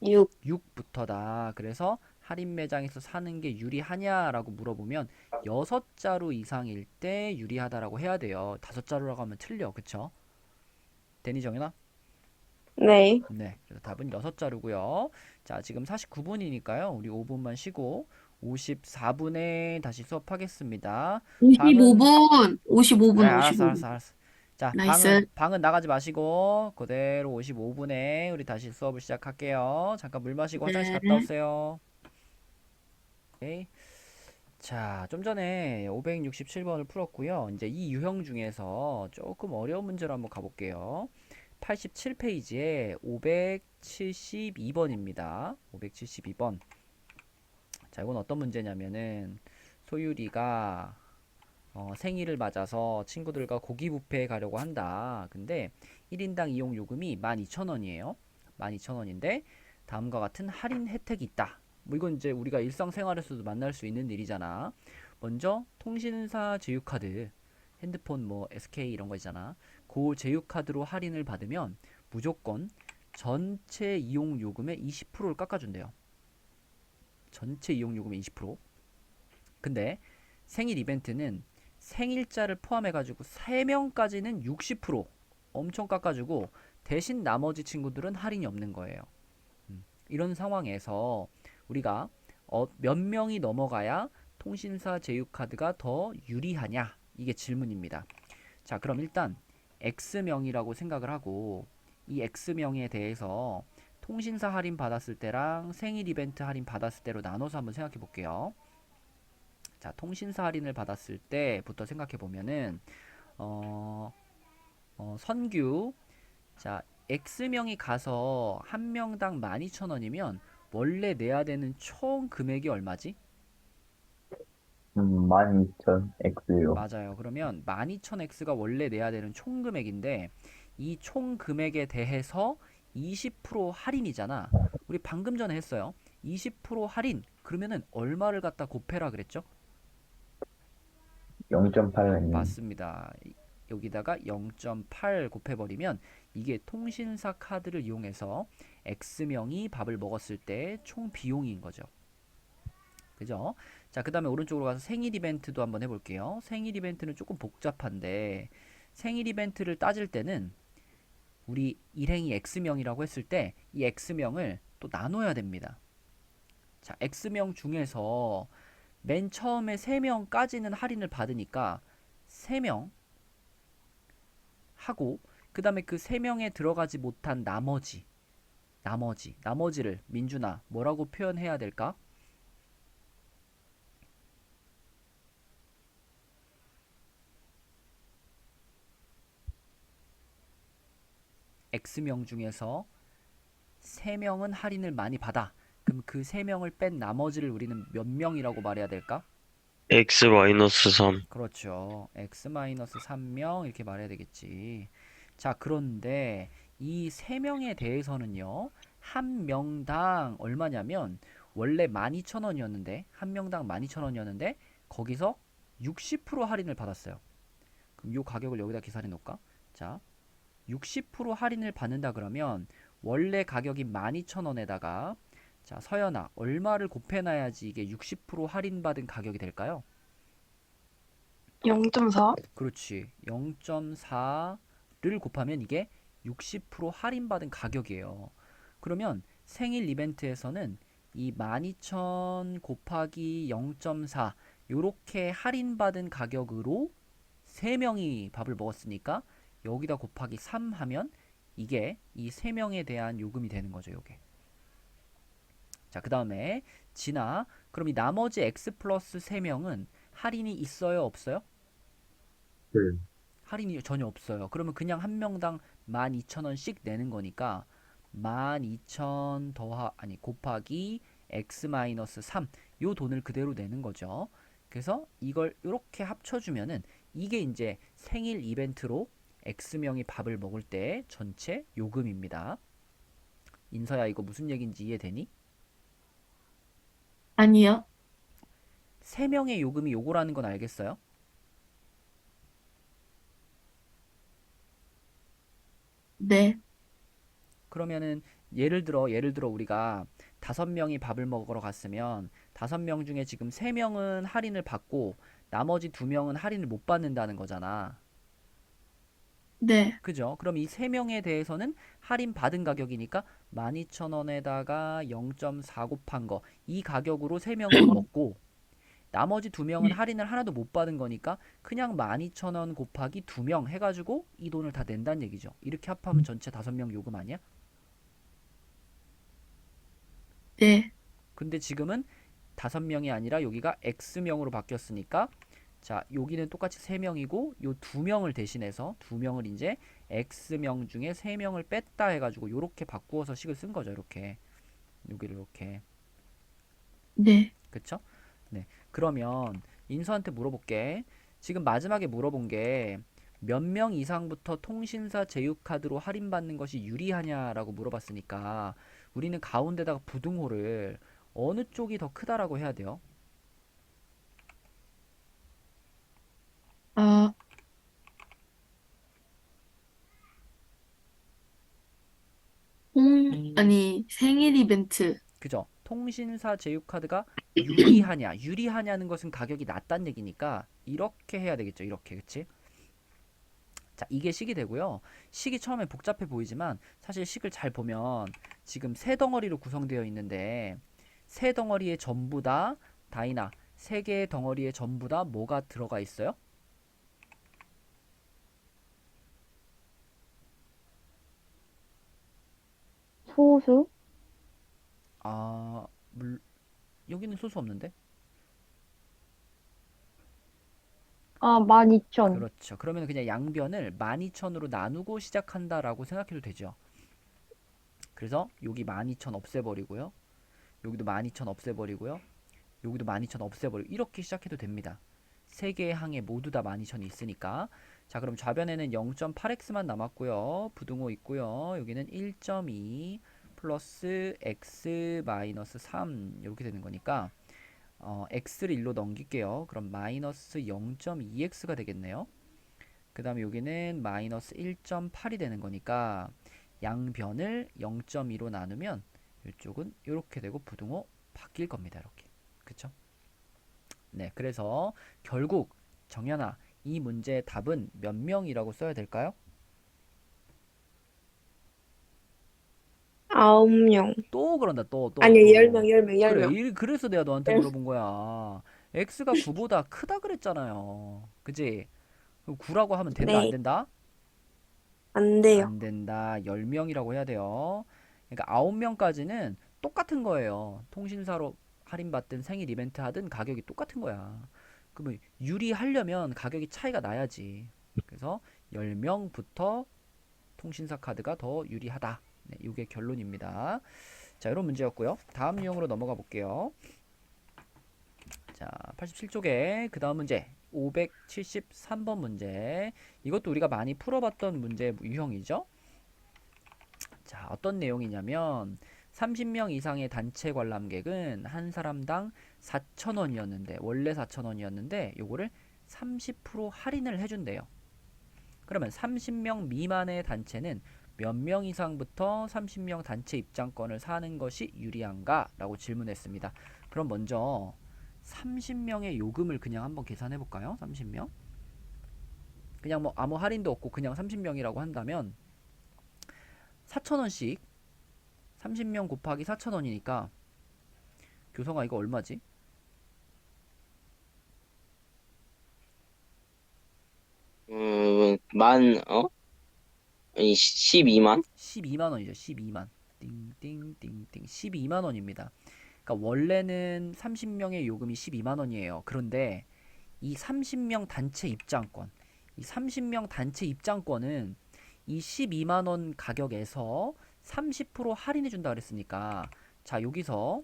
6. 6부터다. 그래서 할인 매장에서 사는 게 유리하냐라고 물어보면 6자루 이상일 때 유리하다라고 해야 돼요. 5자루라고 하면 틀려. 그쵸? 되니 정연아? 네. 네. 그래서 답은 6자루고요. 자, 지금 49분이니까요. 우리 5분만 쉬고 54분에 다시 수업하겠습니다. 방은 55분. 55분, 알았어, 55분. 알았어. 자, 나이스. 방은 나가지 마시고 그대로 55분에 우리 다시 수업을 시작할게요. 잠깐 물 마시고 화장실 갔다 네. 오세요. 오케이. 자, 좀 전에 567번을 풀었고요. 이제 이 유형 중에서 조금 어려운 문제로 한번 가볼게요. 87페이지에 572번입니다. 572번. 자, 이건 어떤 문제냐면은 소율이가 생일을 맞아서 친구들과 고기 뷔페에 가려고 한다. 근데 1인당 이용 요금이 12,000원이에요. 12,000원인데 다음과 같은 할인 혜택이 있다. 뭐 이건 이제 우리가 일상생활에서도 만날 수 있는 일이잖아. 먼저 통신사 제휴카드, 핸드폰 뭐 SK 이런 거 있잖아. 그 제휴카드로 할인을 받으면 무조건 전체 이용 요금의 20%를 깎아준대요. 전체 이용 요금의 20%. 근데 생일 이벤트는 생일자를 포함해가지고 3명까지는 60% 엄청 깎아주고 대신 나머지 친구들은 할인이 없는 거예요. 이런 상황에서 우리가 몇 명이 넘어가야 통신사 제휴카드가 더 유리하냐? 이게 질문입니다. 자, 그럼 일단 X명이라고 생각을 하고 이 X명에 대해서 통신사 할인 받았을 때랑 생일 이벤트 할인 받았을 때로 나눠서 한번 생각해 볼게요. 자, 통신사 할인을 받았을 때부터 생각해 보면은 선규, 자, X명이 가서 한 명당 12,000원이면 원래 내야 되는 총 금액이 얼마지? 12,000X요. 맞아요. 그러면 12,000X가 원래 내야 되는 총 금액인데 이 총 금액에 대해서 20% 할인이잖아. 우리 방금 전에 했어요. 20% 할인. 그러면은 얼마를 갖다 곱해라 그랬죠? 0.8. 맞습니다. 여기다가 0.8 곱해버리면 이게 통신사 카드를 이용해서 X명이 밥을 먹었을 때 총 비용인 거죠. 그죠? 자, 그 다음에 오른쪽으로 가서 생일 이벤트도 한번 해볼게요. 생일 이벤트는 조금 복잡한데 생일 이벤트를 따질 때는 우리 일행이 X명이라고 했을 때 이 X명을 또 나눠야 됩니다. 자, X명 중에서 맨 처음에 3명까지는 할인을 받으니까 3명 하고 그 다음에 그 3명에 들어가지 못한 나머지를 민준아 뭐라고 표현해야 될까? X명 중에서 3명은 할인을 많이 받아. 그럼 그 3명을 뺀 나머지를 우리는 몇 명이라고 말해야 될까? X-3. 그렇죠. X-3명 이렇게 말해야 되겠지. 자, 그런데 이 3명에 대해서는요. 한 명당 얼마냐면 원래 12,000원이었는데 한 명당 12,000원이었는데 거기서 60% 할인을 받았어요. 그럼 이 가격을 여기다 계산해 놓을까? 자, 60% 할인을 받는다 그러면 원래 가격이 12,000원에다가 자, 서연아 얼마를 곱해놔야지 이게 60% 할인받은 가격이 될까요? 0.4? 그렇지. 0.4를 곱하면 이게 60% 할인받은 가격이에요. 그러면 생일 이벤트에서는 이 12,000 곱하기 0.4 요렇게 할인받은 가격으로 3명이 밥을 먹었으니까 여기다 곱하기 3 하면 이게 이 3명에 대한 요금이 되는 거죠, 요게. 자, 그 다음에 진아. 그럼 이 나머지 X 플러스 3명은 할인이 있어요, 없어요? 네. 할인이 전혀 없어요. 그러면 그냥 한 명당 12,000원씩 내는 거니까 12,000 곱하기 x-3 요 돈을 그대로 내는 거죠. 그래서 이걸 이렇게 합쳐주면은 이게 이제 생일 이벤트로 X명이 밥을 먹을 때 전체 요금입니다. 인서야, 이거 무슨 얘기인지 이해되니? 아니요. 3명의 요금이 요거라는 건 알겠어요? 네. 그러면은 예를 들어 우리가 5명이 밥을 먹으러 갔으면 5명 중에 지금 3명은 할인을 받고 나머지 2명은 할인을 못 받는다는 거잖아. 네. 그죠? 그럼 이 3명에 대해서는 할인 받은 가격이니까 12,000원에다가 0.4 곱한 거, 이 가격으로 3명은 먹고 나머지 2명은 할인을 하나도 못 받은 거니까 그냥 12,000원 곱하기 2명 해가지고 이 돈을 다 낸다는 얘기죠. 이렇게 합하면 전체 5명 요금 아니야? 네. 근데 지금은 5명이 아니라 여기가 X명으로 바뀌었으니까 자, 여기는 똑같이 3명이고 요 2명을 대신해서 2명을 이제 X명 중에 3명을 뺐다 해가지고 요렇게 바꾸어서 식을 쓴 거죠. 이렇게 여기를 이렇게. 네. 그쵸? 네. 그러면 인수한테 물어볼게. 지금 마지막에 물어본 게 몇 명 이상부터 통신사 제휴카드로 할인받는 것이 유리하냐라고 물어봤으니까 우리는 가운데다가 부등호를 어느 쪽이 더 크다라고 해야 돼요? 아, 아니, 생일 이벤트. 그죠? 통신사 제휴카드가 유리하냐? 유리하냐는 것은 가격이 낮다는 얘기니까 이렇게 해야 되겠죠. 이렇게. 그치? 자, 이게 식이 되고요. 식이 처음에 복잡해 보이지만 사실 식을 잘 보면 지금 세 덩어리로 구성되어 있는데 세 덩어리에 전부 다 다이나 세 개의 덩어리에 전부 다 뭐가 들어가 있어요? 소수? 아, 여기는 소수 없는데? 아, 12,000. 그렇죠. 그러면 그냥 양변을 12,000으로 나누고 시작한다라고 생각해도 되죠. 그래서 여기 12,000 없애버리고요. 여기도 12,000 없애버리고요. 여기도 12,000 없애버리고 이렇게 시작해도 됩니다. 세 개의 항에 모두 다 12,000이 있으니까. 자, 그럼 좌변에는 0.8x만 남았고요. 부등호 있고요. 여기는 1.2 플러스 x 마이너스 3 이렇게 되는 거니까 x를 1로 넘길게요. 그럼 마이너스 0.2x가 되겠네요. 그 다음에 여기는 마이너스 1.8이 되는 거니까 양변을 0.2로 나누면 이쪽은 이렇게 되고 부등호 바뀔 겁니다. 이렇게. 그쵸? 네, 그래서 결국 정연아, 이 문제의 답은 몇 명이라고 써야 될까요? 9명. 또 그런다. 또 아니, 또. 10명, 10명, 그래, 10명. 그래서 내가 너한테 물어본 거야. x가 9보다 크다 그랬잖아요. 그지? 그럼 9라고 하면 된다, 안 네, 된다? 안 돼요. 안 된다. 10명이라고 해야 돼요. 그러니까 9명까지는 똑같은 거예요. 통신사로 할인받든 생일 이벤트 하든 가격이 똑같은 거야. 그러면 유리하려면 가격이 차이가 나야지. 그래서 10명부터 통신사 카드가 더 유리하다. 네, 이게 결론입니다. 자, 이런 문제였고요. 다음 유형으로 넘어가 볼게요. 자, 87쪽에 그 다음 문제 573번 문제. 이것도 우리가 많이 풀어봤던 문제 유형이죠. 자, 어떤 내용이냐면 30명 이상의 단체 관람객은 한 사람당 4,000원이었는데 원래 4,000원이었는데 요거를 30% 할인을 해준대요. 그러면 30명 미만의 단체는 몇 명 이상부터 30명 단체 입장권을 사는 것이 유리한가? 라고 질문했습니다. 그럼 먼저 30명의 요금을 그냥 한번 계산해 볼까요? 30명. 그냥 뭐 아무 할인도 없고 그냥 30명이라고 한다면 4,000원씩 30명 곱하기 4,000원이니까 교성아 이거 얼마지? 아니, 12만? 12만 원이죠. 12만. 띵띵띵띵 12만 원입니다. 그러니까 원래는 30명의 요금이 12만 원이에요. 그런데 이 30명 단체 입장권, 이 30명 단체 입장권은 이 12만 원 가격에서 30% 할인해 준다 그랬으니까, 자, 여기서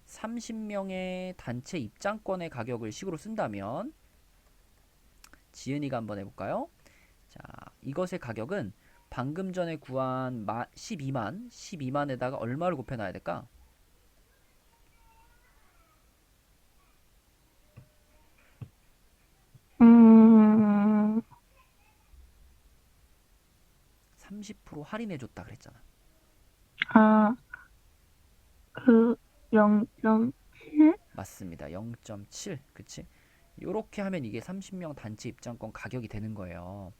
30명의 단체 입장권의 가격을 식으로 쓴다면, 지은이가 한번 해볼까요? 자, 이것의 가격은 방금 전에 구한 12만에다가 얼마를 곱해놔야 될까? 음, 30% 할인해줬다 그랬잖아. 아, 그, 0.7? 맞습니다. 0.7. 그치? 요렇게 하면 이게 30명 단체 입장권 가격이 되는 거예요.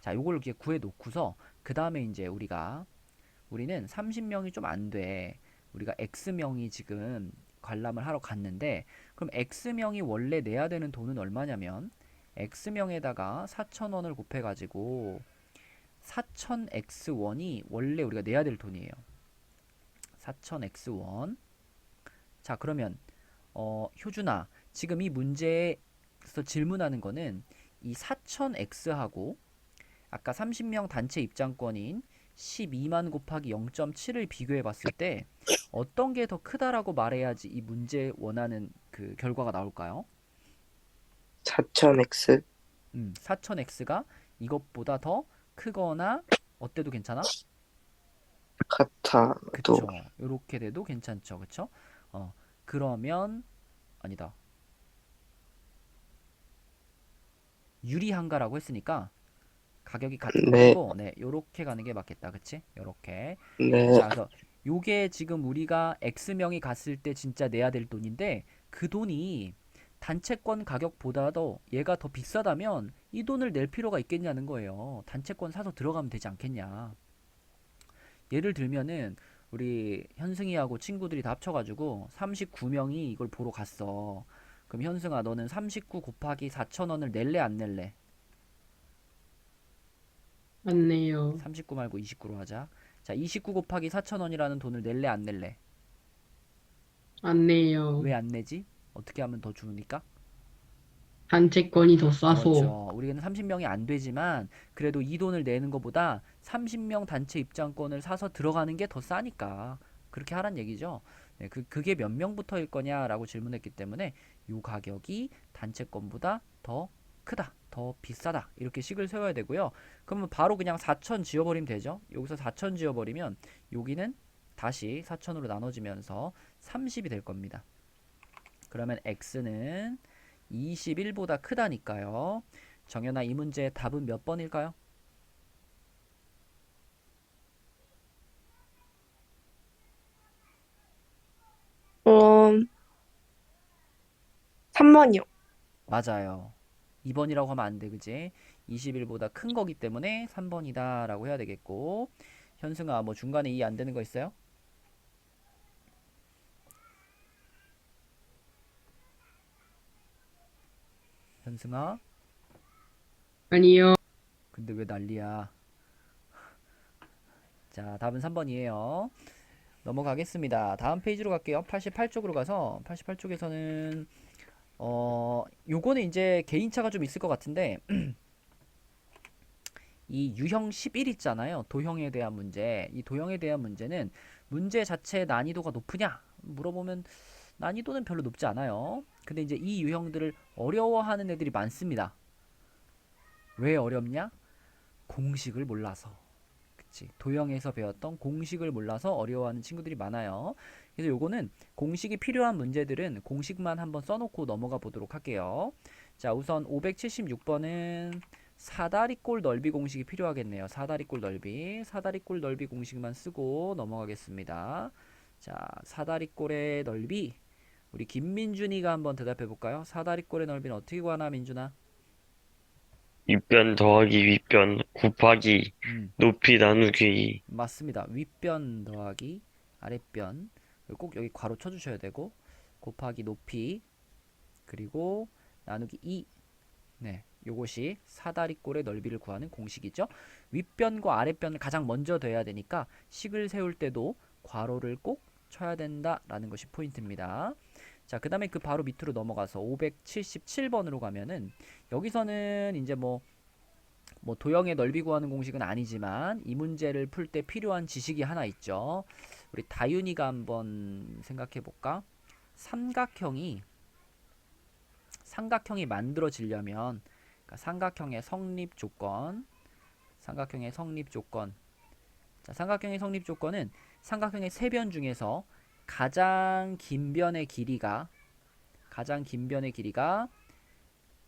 자, 요걸 이렇게 구해 놓고서 그 다음에 이제 우리는 30명이 좀 안 돼. 우리가 X명이 지금 관람을 하러 갔는데, 그럼 X명이 원래 내야 되는 돈은 얼마냐면, X명에다가 4,000원을 곱해가지고 4,000X1이 원래 우리가 내야 될 돈이에요. 4,000X1. 자, 그러면 효준아, 지금 이 문제에서 질문하는 거는 이 4,000X하고 아까 30명 단체 입장권인 12만 곱하기 0.7을 비교해 봤을 때 어떤 게 더 크다라고 말해야지 이 문제 원하는 그 결과가 나올까요? 4000X 4,000X가 이것보다 더 크거나 어때도 괜찮아? 같아도 그쵸. 요렇게 돼도 괜찮죠. 그쵸? 그러면 아니다. 유리한가라고 했으니까 가격이 같은 네. 거고, 네, 요렇게 가는 게 맞겠다. 그치? 요렇게. 네. 자, 그래서 요게 지금 우리가 X명이 갔을 때 진짜 내야 될 돈인데, 그 돈이 단체권 가격보다도 얘가 더 비싸다면 이 돈을 낼 필요가 있겠냐는 거예요. 단체권 사서 들어가면 되지 않겠냐. 예를 들면은 우리 현승이하고 친구들이 다 합쳐가지고 39명이 이걸 보러 갔어. 그럼 현승아, 너는 39 곱하기 4,000원을 낼래 안 낼래? 맞네요. 39 말고 29로 하자. 자, 29 곱하기 4,000원이라는 돈을 낼래 안 낼래? 맞네요. 왜 안 내지? 어떻게 하면 더 주니까? 단체권이 더 싸서. 그렇죠. 우리는 30명이 안 되지만 그래도 이 돈을 내는 것보다 30명 단체 입장권을 사서 들어가는 게 더 싸니까 그렇게 하란 얘기죠. 네, 그게 몇 명부터일 거냐라고 질문했기 때문에 이 가격이 단체권보다 더 크다, 더 비싸다 이렇게 식을 세워야 되고요. 그러면 바로 그냥 4,000 지워버리면 되죠. 여기서 4,000 지워버리면 여기는 다시 4,000으로 나눠지면서 30이 될 겁니다. 그러면 x는 21보다 크다니까요. 정연아, 이 문제 답은 몇 번일까요? 음, 3번이요. 맞아요. 2번이라고 하면 안 돼, 그지? 21보다 큰 거기 때문에 3번이다 라고 해야 되겠고, 현승아, 뭐 중간에 이해 안 되는 거 있어요? 현승아? 아니요. 근데 왜 난리야? 자, 답은 3번이에요. 넘어가겠습니다. 다음 페이지로 갈게요. 88쪽으로 가서 88쪽에서는 요거는 이제 개인차가 좀 있을 것 같은데 이 유형 11 있잖아요. 도형에 대한 문제. 이 도형에 대한 문제는 문제 자체 난이도가 높으냐? 물어보면 난이도는 별로 높지 않아요. 근데 이제 이 유형들을 어려워하는 애들이 많습니다. 왜 어렵냐? 공식을 몰라서. 그치. 도형에서 배웠던 공식을 몰라서 어려워하는 친구들이 많아요. 그래서 요거는 공식이 필요한 문제들은 공식만 한번 써놓고 넘어가 보도록 할게요. 자, 우선 576번은 사다리꼴 넓이 공식이 필요하겠네요. 사다리꼴 넓이 공식만 쓰고 넘어가겠습니다. 자, 사다리꼴의 넓이 우리 김민준이가 한번 대답해 볼까요? 사다리꼴의 넓이는 어떻게 구하나, 민준아? 윗변 더하기 윗변 곱하기 높이 나누기 맞습니다. 윗변 더하기 아랫변, 꼭 여기 괄호 쳐주셔야 되고, 곱하기 높이, 그리고 나누기 2. 네, 요것이 사다리꼴의 넓이를 구하는 공식이죠. 윗변과 아랫변을 가장 먼저 돼야 되니까 식을 세울 때도 괄호를 꼭 쳐야 된다라는 것이 포인트입니다. 자, 그 다음에 그 바로 밑으로 넘어가서 577번으로 가면은 여기서는 이제 뭐 도형의 넓이 구하는 공식은 아니지만 이 문제를 풀 때 필요한 지식이 하나 있죠. 우리 다윤이가 한번 생각해 볼까? 삼각형이 만들어지려면 그러니까 삼각형의 성립 조건, 삼각형의 성립 조건. 자, 삼각형의 성립 조건은 삼각형의 세 변 중에서 가장 긴 변의 길이가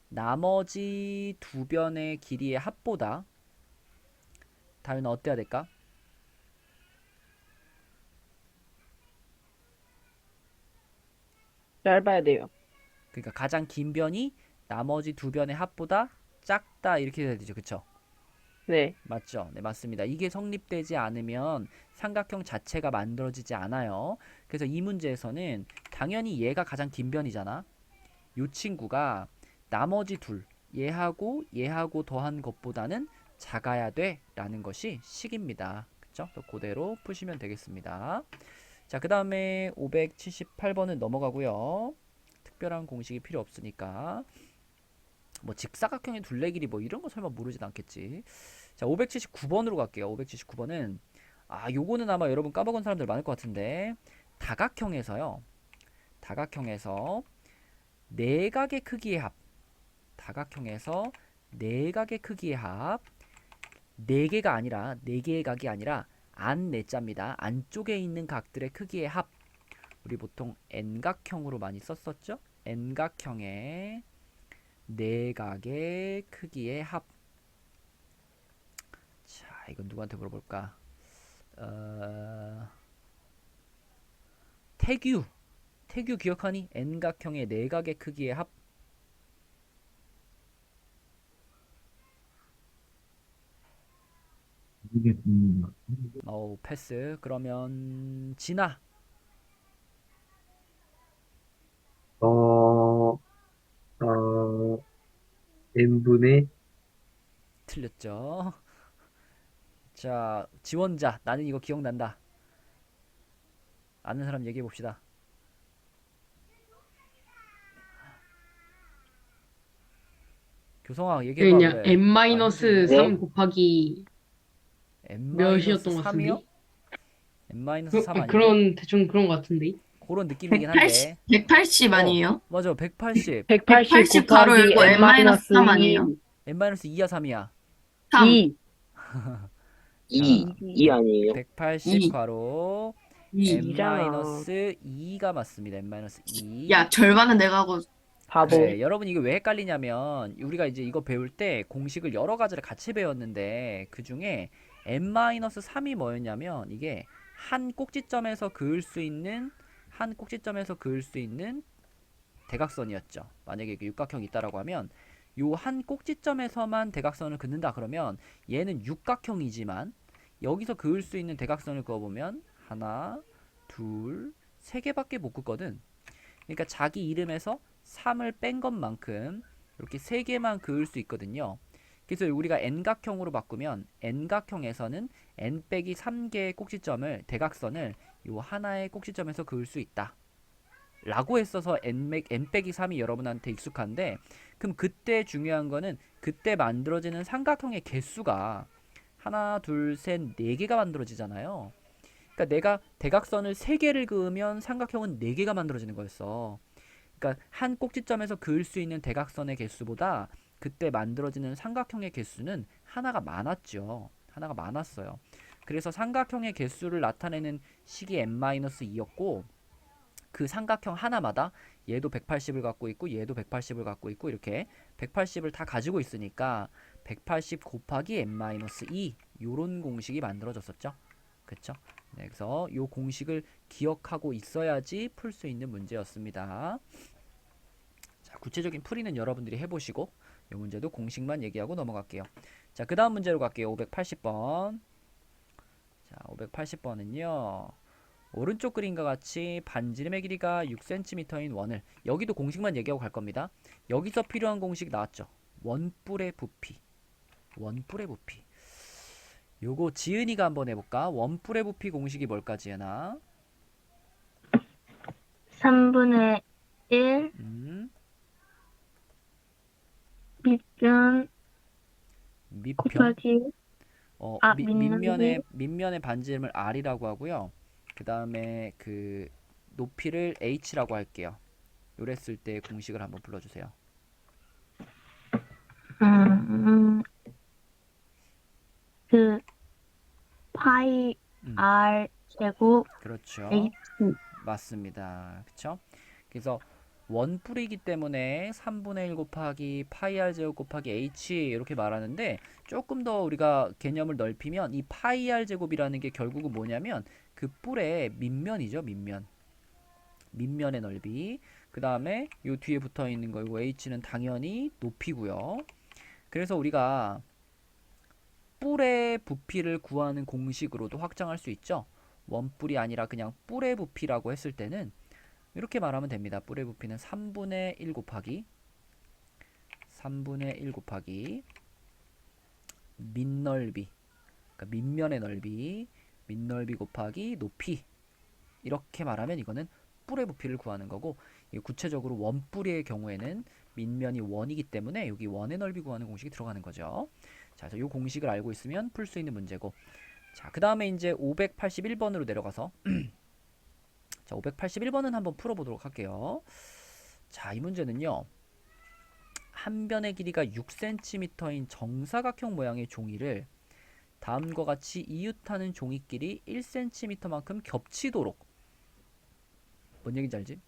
나머지 두 변의 길이의 합보다 다윤아 어때야 될까? 짧아야 돼요. 그러니까 가장 긴 변이 나머지 두 변의 합보다 작다 이렇게 돼야 되죠. 그쵸? 네. 맞죠? 네, 맞습니다. 이게 성립되지 않으면 삼각형 자체가 만들어지지 않아요. 그래서 이 문제에서는 당연히 얘가 가장 긴 변이잖아. 이 친구가 나머지 둘, 얘하고 더한 것보다는 작아야 돼 라는 것이 식입니다. 그쵸? 그대로 푸시면 되겠습니다. 자, 그 다음에 578번은 넘어가고요. 특별한 공식이 필요 없으니까 뭐 직사각형의 둘레 길이 뭐 이런 거 설마 모르진 않겠지. 자, 579번으로 갈게요. 579번은 요거는 아마 여러분 까먹은 사람들 많을 것 같은데 다각형에서 내각의 크기의 합, 다각형에서 내각의 크기의 합, 네 개가 아니라 네 개의 각이 아니라 안 네자입니다. 안쪽에 있는 각들의 크기의 합. 우리 보통 N각형으로 많이 썼었죠? N각형의 내각의 크기의 합. 자, 이건 누구한테 물어볼까? 태규 기억하니? N각형의 내각의 크기의 합. 모르겠습니다. 패스. 그러면 진아. n분의 틀렸죠. 자, 지원자. 나는 이거 기억난다. 아는 사람 얘기해 봅시다. 교성아 얘기해봐. 그냥 그래. n-3 곱하기 몇이었던 것 N-3이요? 같은데? N-3 아닌가? 그런 대충 그런 것 같은데? 그런 느낌이긴 180, 한데. 180 아니에요? 맞아. 180. 180 가로 곱하기 열고 n-3 아니에요? N-2야 3이야. 3. 2. 2 아니에요? 180 이. 괄호 2. N-2가 맞습니다. N-2. 야, 절반은 내가 하고 바보. 네, 여러분 이게 왜 헷갈리냐면 우리가 이제 이거 배울 때 공식을 여러 가지를 같이 배웠는데 그 중에 N-3이 뭐였냐면 이게 한 꼭지점에서 그을 수 있는 대각선이었죠. 만약에 이게 육각형이 있다라고 하면 요 한 꼭지점에서만 대각선을 긋는다 그러면 얘는 육각형이지만 여기서 그을 수 있는 대각선을 그어보면 하나, 둘, 세 개밖에 못 긋거든. 그러니까 자기 이름에서 3을 뺀 것만큼 이렇게 3개만 그을 수 있거든요. 그래서 우리가 N각형으로 바꾸면 N각형에서는 N 빼기 3개의 꼭지점을 대각선을 요 하나의 꼭지점에서 그을 수 있다 라고 했어서 N 빼기 3이 여러분한테 익숙한데, 그럼 그때 중요한 거는 그때 만들어지는 삼각형의 개수가 하나, 둘, 셋, 4개가 만들어지잖아요. 그러니까 내가 대각선을 3개를 그으면 삼각형은 4개가 만들어지는 거였어. 그러니까 한 꼭지점에서 그을 수 있는 대각선의 개수보다 그때 만들어지는 삼각형의 개수는 하나가 많았죠. 하나가 많았어요. 그래서 삼각형의 개수를 나타내는 식이 n-2였고 그 삼각형 하나마다 얘도 180을 갖고 있고 얘도 180을 갖고 있고 이렇게 180을 다 가지고 있으니까 180 곱하기 n-2 요런 공식이 만들어졌었죠. 그쵸? 네, 그래서 요 공식을 기억하고 있어야지 풀 수 있는 문제였습니다. 자, 구체적인 풀이는 여러분들이 해보시고 이 문제도 공식만 얘기하고 넘어갈게요. 자, 그 다음 문제로 갈게요. 580번. 자, 580번은요. 오른쪽 그림과 같이 반지름의 길이가 6cm인 원을, 여기도 공식만 얘기하고 갈 겁니다. 여기서 필요한 공식 나왔죠. 원뿔의 부피. 요거 지은이가 한번 해볼까? 원뿔의 부피 공식이 뭘까, 지은아? 3분의 1 밑변 밑변? 곱하기 밑면의 반지름을 R이라고 하고요. 그 다음에 그 높이를 H라고 할게요. 요랬을 때 공식을 한번 불러주세요. 그 파이 R 제곱 그렇죠. H 맞습니다. 그쵸? 그래서 원뿔이기 때문에 3분의 1 곱하기 파이 R 제곱 곱하기 H 이렇게 말하는데, 조금 더 우리가 개념을 넓히면 이 파이 R 제곱이라는 게 결국은 뭐냐면 그 뿔의 밑면이죠. 밑면의 넓이. 그 다음에 요 뒤에 붙어 있는 거, 요 H는 당연히 높이고요. 그래서 우리가 뿔의 부피를 구하는 공식으로도 확장할 수 있죠. 원뿔이 아니라 그냥 뿔의 부피라고 했을 때는 이렇게 말하면 됩니다. 뿔의 부피는 3분의 1 곱하기 밑넓이, 그러니까 밑면의 넓이 곱하기 높이. 이렇게 말하면 이거는 뿔의 부피를 구하는 거고, 구체적으로 원뿔의 경우에는 밑면이 원이기 때문에 여기 원의 넓이 구하는 공식이 들어가는 거죠. 자, 그래서 이 공식을 알고 있으면 풀 수 있는 문제고, 자, 그 다음에 이제 581번으로 내려가서 자, 581번은 한번 풀어보도록 할게요. 자, 이 문제는요, 한 변의 길이가 6cm인 정사각형 모양의 종이를 다음과 같이 이웃하는 종이끼리 1cm만큼 겹치도록, 뭔 얘기인지 알지?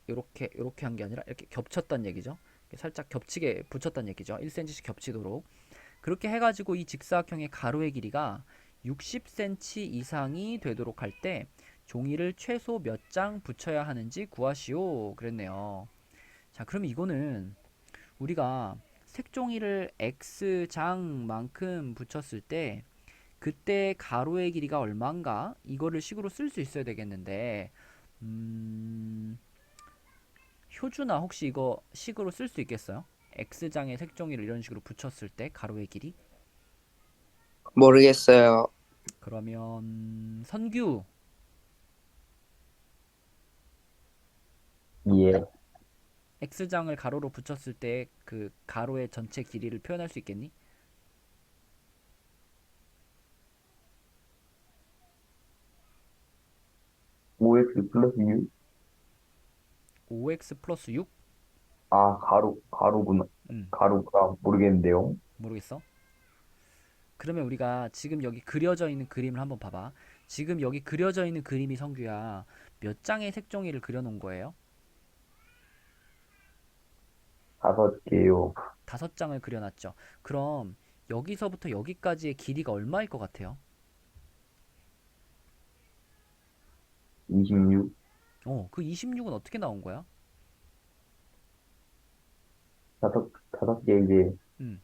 요렇게 한 게 아니라 이렇게 겹쳤단 얘기죠. 살짝 겹치게 붙였단 얘기죠. 1cm씩 겹치도록. 그렇게 해가지고 이 직사각형의 가로의 길이가 60cm 이상이 되도록 할 때 종이를 최소 몇 장 붙여야 하는지 구하시오. 그랬네요. 자, 그럼 이거는 우리가 색종이를 X장만큼 붙였을 때 그때 가로의 길이가 얼마인가? 이거를 식으로 쓸 수 있어야 되겠는데, 효준아, 혹시 이거 식으로 쓸 수 있겠어요? X장의 색종이를 이런 식으로 붙였을 때 가로의 길이? 모르겠어요. 그러면 선규, 예. X장을 가로로 붙였을 때 그 가로의 전체 길이를 표현할 수 있겠니? 5x 플러스 6? 5X 플러스 6? 아, 가로구나. 가로가 모르겠는데요. 모르겠어? 그러면 우리가 지금 여기 그려져 있는 그림을 한번 봐봐. 지금 여기 그려져 있는 그림이, 성규야, 몇 장의 색종이를 그려놓은 거예요? 5개요. 5장을 그려놨죠. 그럼 여기서부터 여기까지의 길이가 얼마일 것 같아요? 26. 그 26은 어떻게 나온 거야? 다섯 개 이제 음,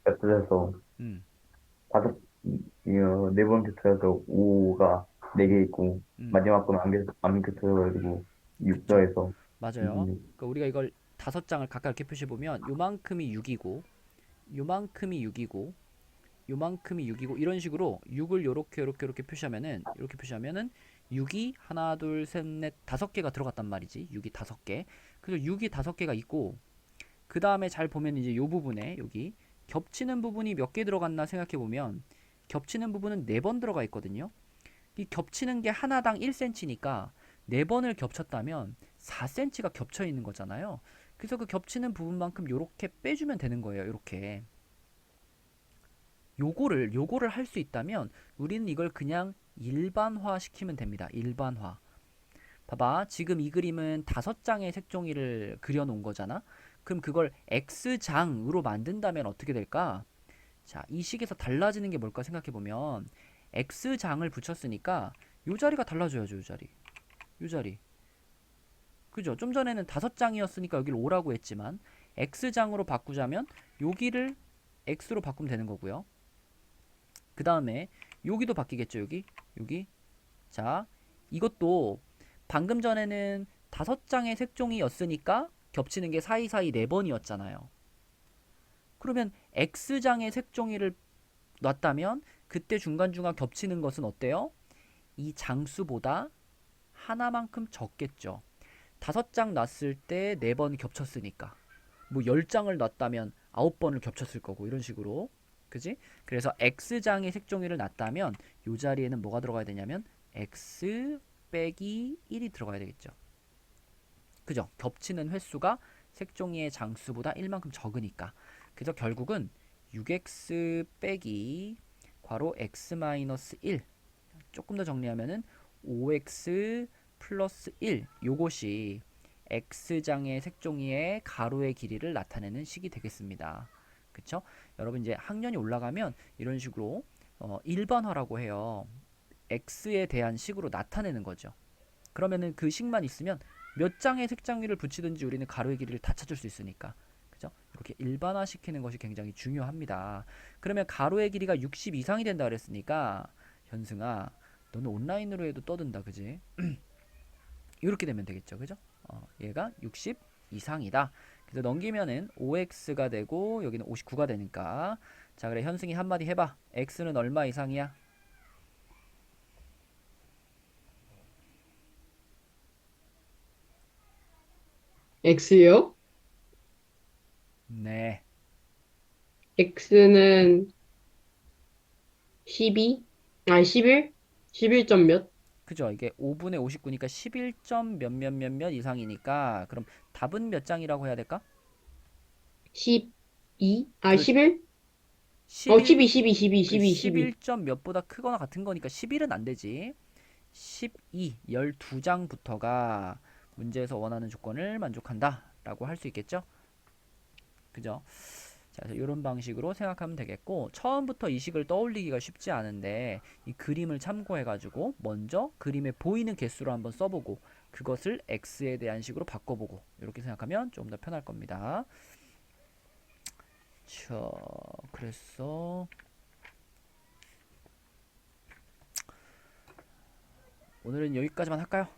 겹쳐져서 음, 네 번 겹쳐져서 5가 4개 있고 마지막 건 안 겹쳐져가지고 6 더해서 맞아요. 26. 그러니까 우리가 이걸 5장을 각각 이렇게 표시해보면 요만큼이 6이고, 요만큼이 6이고, 요만큼이 6이고, 이런 식으로 6을 요렇게 표시하면은, 6이 하나, 둘, 셋, 넷, 5개가 들어갔단 말이지. 6이 5개. 그래서 6이 5개가 있고, 그 다음에 잘 보면 이제 요 부분에 여기 겹치는 부분이 몇 개 들어갔나 생각해보면 겹치는 부분은 4번 들어가 있거든요. 이 겹치는 게 하나당 1cm니까 4번을 겹쳤다면 4cm가 겹쳐 있는 거잖아요. 그래서 그 겹치는 부분만큼 요렇게 빼주면 되는 거예요. 요렇게. 요거를 할 수 있다면 우리는 이걸 그냥 일반화 시키면 됩니다. 일반화. 봐봐. 지금 이 그림은 5장의 색종이를 그려놓은 거잖아. 그럼 그걸 X장으로 만든다면 어떻게 될까? 자, 이 식에서 달라지는 게 뭘까 생각해보면 X장을 붙였으니까 요 자리가 달라져야죠. 요 자리. 그죠? 좀 전에는 5장이었으니까 여기를 5라고 했지만 X장으로 바꾸자면 여기를 X로 바꾸면 되는 거고요. 그 다음에 여기도 바뀌겠죠. 여기. 자, 이것도 방금 전에는 5장의 색종이였으니까 겹치는 게 사이사이 4번이었잖아요. 그러면 x장의 색종이를 놨다면 그때 중간중간 겹치는 것은 어때요? 이 장수보다 하나만큼 적겠죠. 5장 놨을 때 4번 겹쳤으니까. 뭐 10장을 놨다면 9번을 겹쳤을 거고 이런 식으로. 그지? 그래서 x장의 색종이를 놨다면 이 자리에는 뭐가 들어가야 되냐면 x 빼기 1이 들어가야 되겠죠. 그죠? 겹치는 횟수가 색종이의 장수보다 1만큼 적으니까. 그래서 결국은 6x 빼기 괄호 x 마이너스 1, 조금 더 정리하면은 5x 플러스 1, 요것이 x장의 색종이의 가로의 길이를 나타내는 식이 되겠습니다. 그쵸? 여러분 이제 학년이 올라가면 이런 식으로 일반화라고 해요. x에 대한 식으로 나타내는 거죠. 그러면은 그 식만 있으면 몇 장의 색종이를 붙이든지 우리는 가로의 길이를 다 찾을 수 있으니까. 그죠? 이렇게 일반화 시키는 것이 굉장히 중요합니다. 그러면 가로의 길이가 60 이상이 된다 그랬으니까 현승아, 너는 온라인으로 해도 떠든다. 그지? 이렇게 되면 되겠죠. 그죠? 얘가 60 이상이다. 그래서 넘기면은 5x가 되고 여기는 59가 되니까. 자, 그래 현승이 한마디 해봐. x는 얼마 이상이야? X요? 네. X는 12? 아니 11? 11점 몇? 그죠? 이게 5분의 59니까 11점 몇몇몇몇 이상이니까 그럼 답은 몇 장이라고 해야 될까? 12? 아 그 11? 11, 12. 11점 몇보다 크거나 같은 거니까 11은 안 되지. 12, 12장부터가 문제에서 원하는 조건을 만족한다 라고 할 수 있겠죠? 그죠? 자, 그래서 이런 방식으로 생각하면 되겠고, 처음부터 이 식을 떠올리기가 쉽지 않은데 이 그림을 참고해 가지고 먼저 그림에 보이는 개수로 한번 써보고 그것을 x에 대한 식으로 바꿔보고 이렇게 생각하면 좀 더 편할 겁니다. 자, 그래서 오늘은 여기까지만 할까요?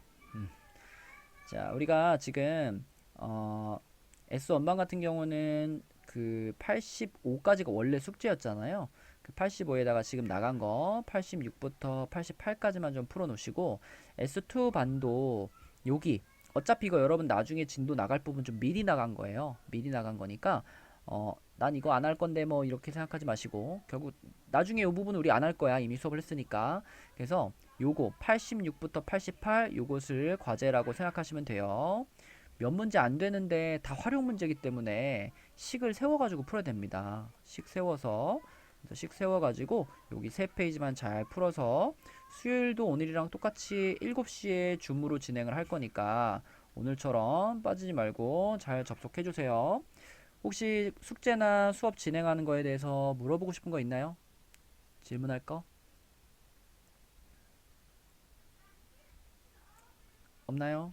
자, 우리가 지금 S 원방 같은 경우는 그 85까지가 원래 숙제였잖아요. 그 85에다가 지금 나간 거 86부터 88까지만 좀 풀어 놓으시고, S2 반도 여기 어차피 이거 여러분 나중에 진도 나갈 부분 좀 미리 나간 거예요. 미리 나간 거니까 난 이거 안 할 건데 뭐 이렇게 생각하지 마시고, 결국 나중에 이 부분은 우리 안 할 거야. 이미 수업을 했으니까. 그래서 요거 86부터 88 요것을 과제라고 생각하시면 돼요. 몇 문제 안 되는데 다 활용 문제이기 때문에 식을 세워가지고 풀어야 됩니다. 식 세워서, 그래서 식 세워가지고 여기 3페이지만 잘 풀어서 수요일도 오늘이랑 똑같이 7시에 줌으로 진행을 할 거니까 오늘처럼 빠지지 말고 잘 접속해 주세요. 혹시 숙제나 수업 진행하는 거에 대해서 물어보고 싶은 거 있나요? 질문할 거? 없나요?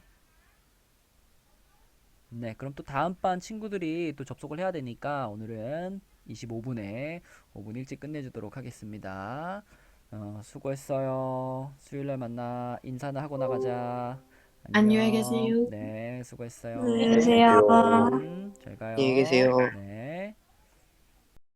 네, 그럼 또 다음 반 친구들이 또 접속을 해야 되니까 오늘은 25분에 5분 일찍 끝내주도록 하겠습니다. 수고했어요. 수요일날 만나. 인사는 하고 나가자. 안녕히 안녕. 계세요. 네, 수고했어요. 안녕히 계세요. 잘 가요. 안녕히 계세요. 네.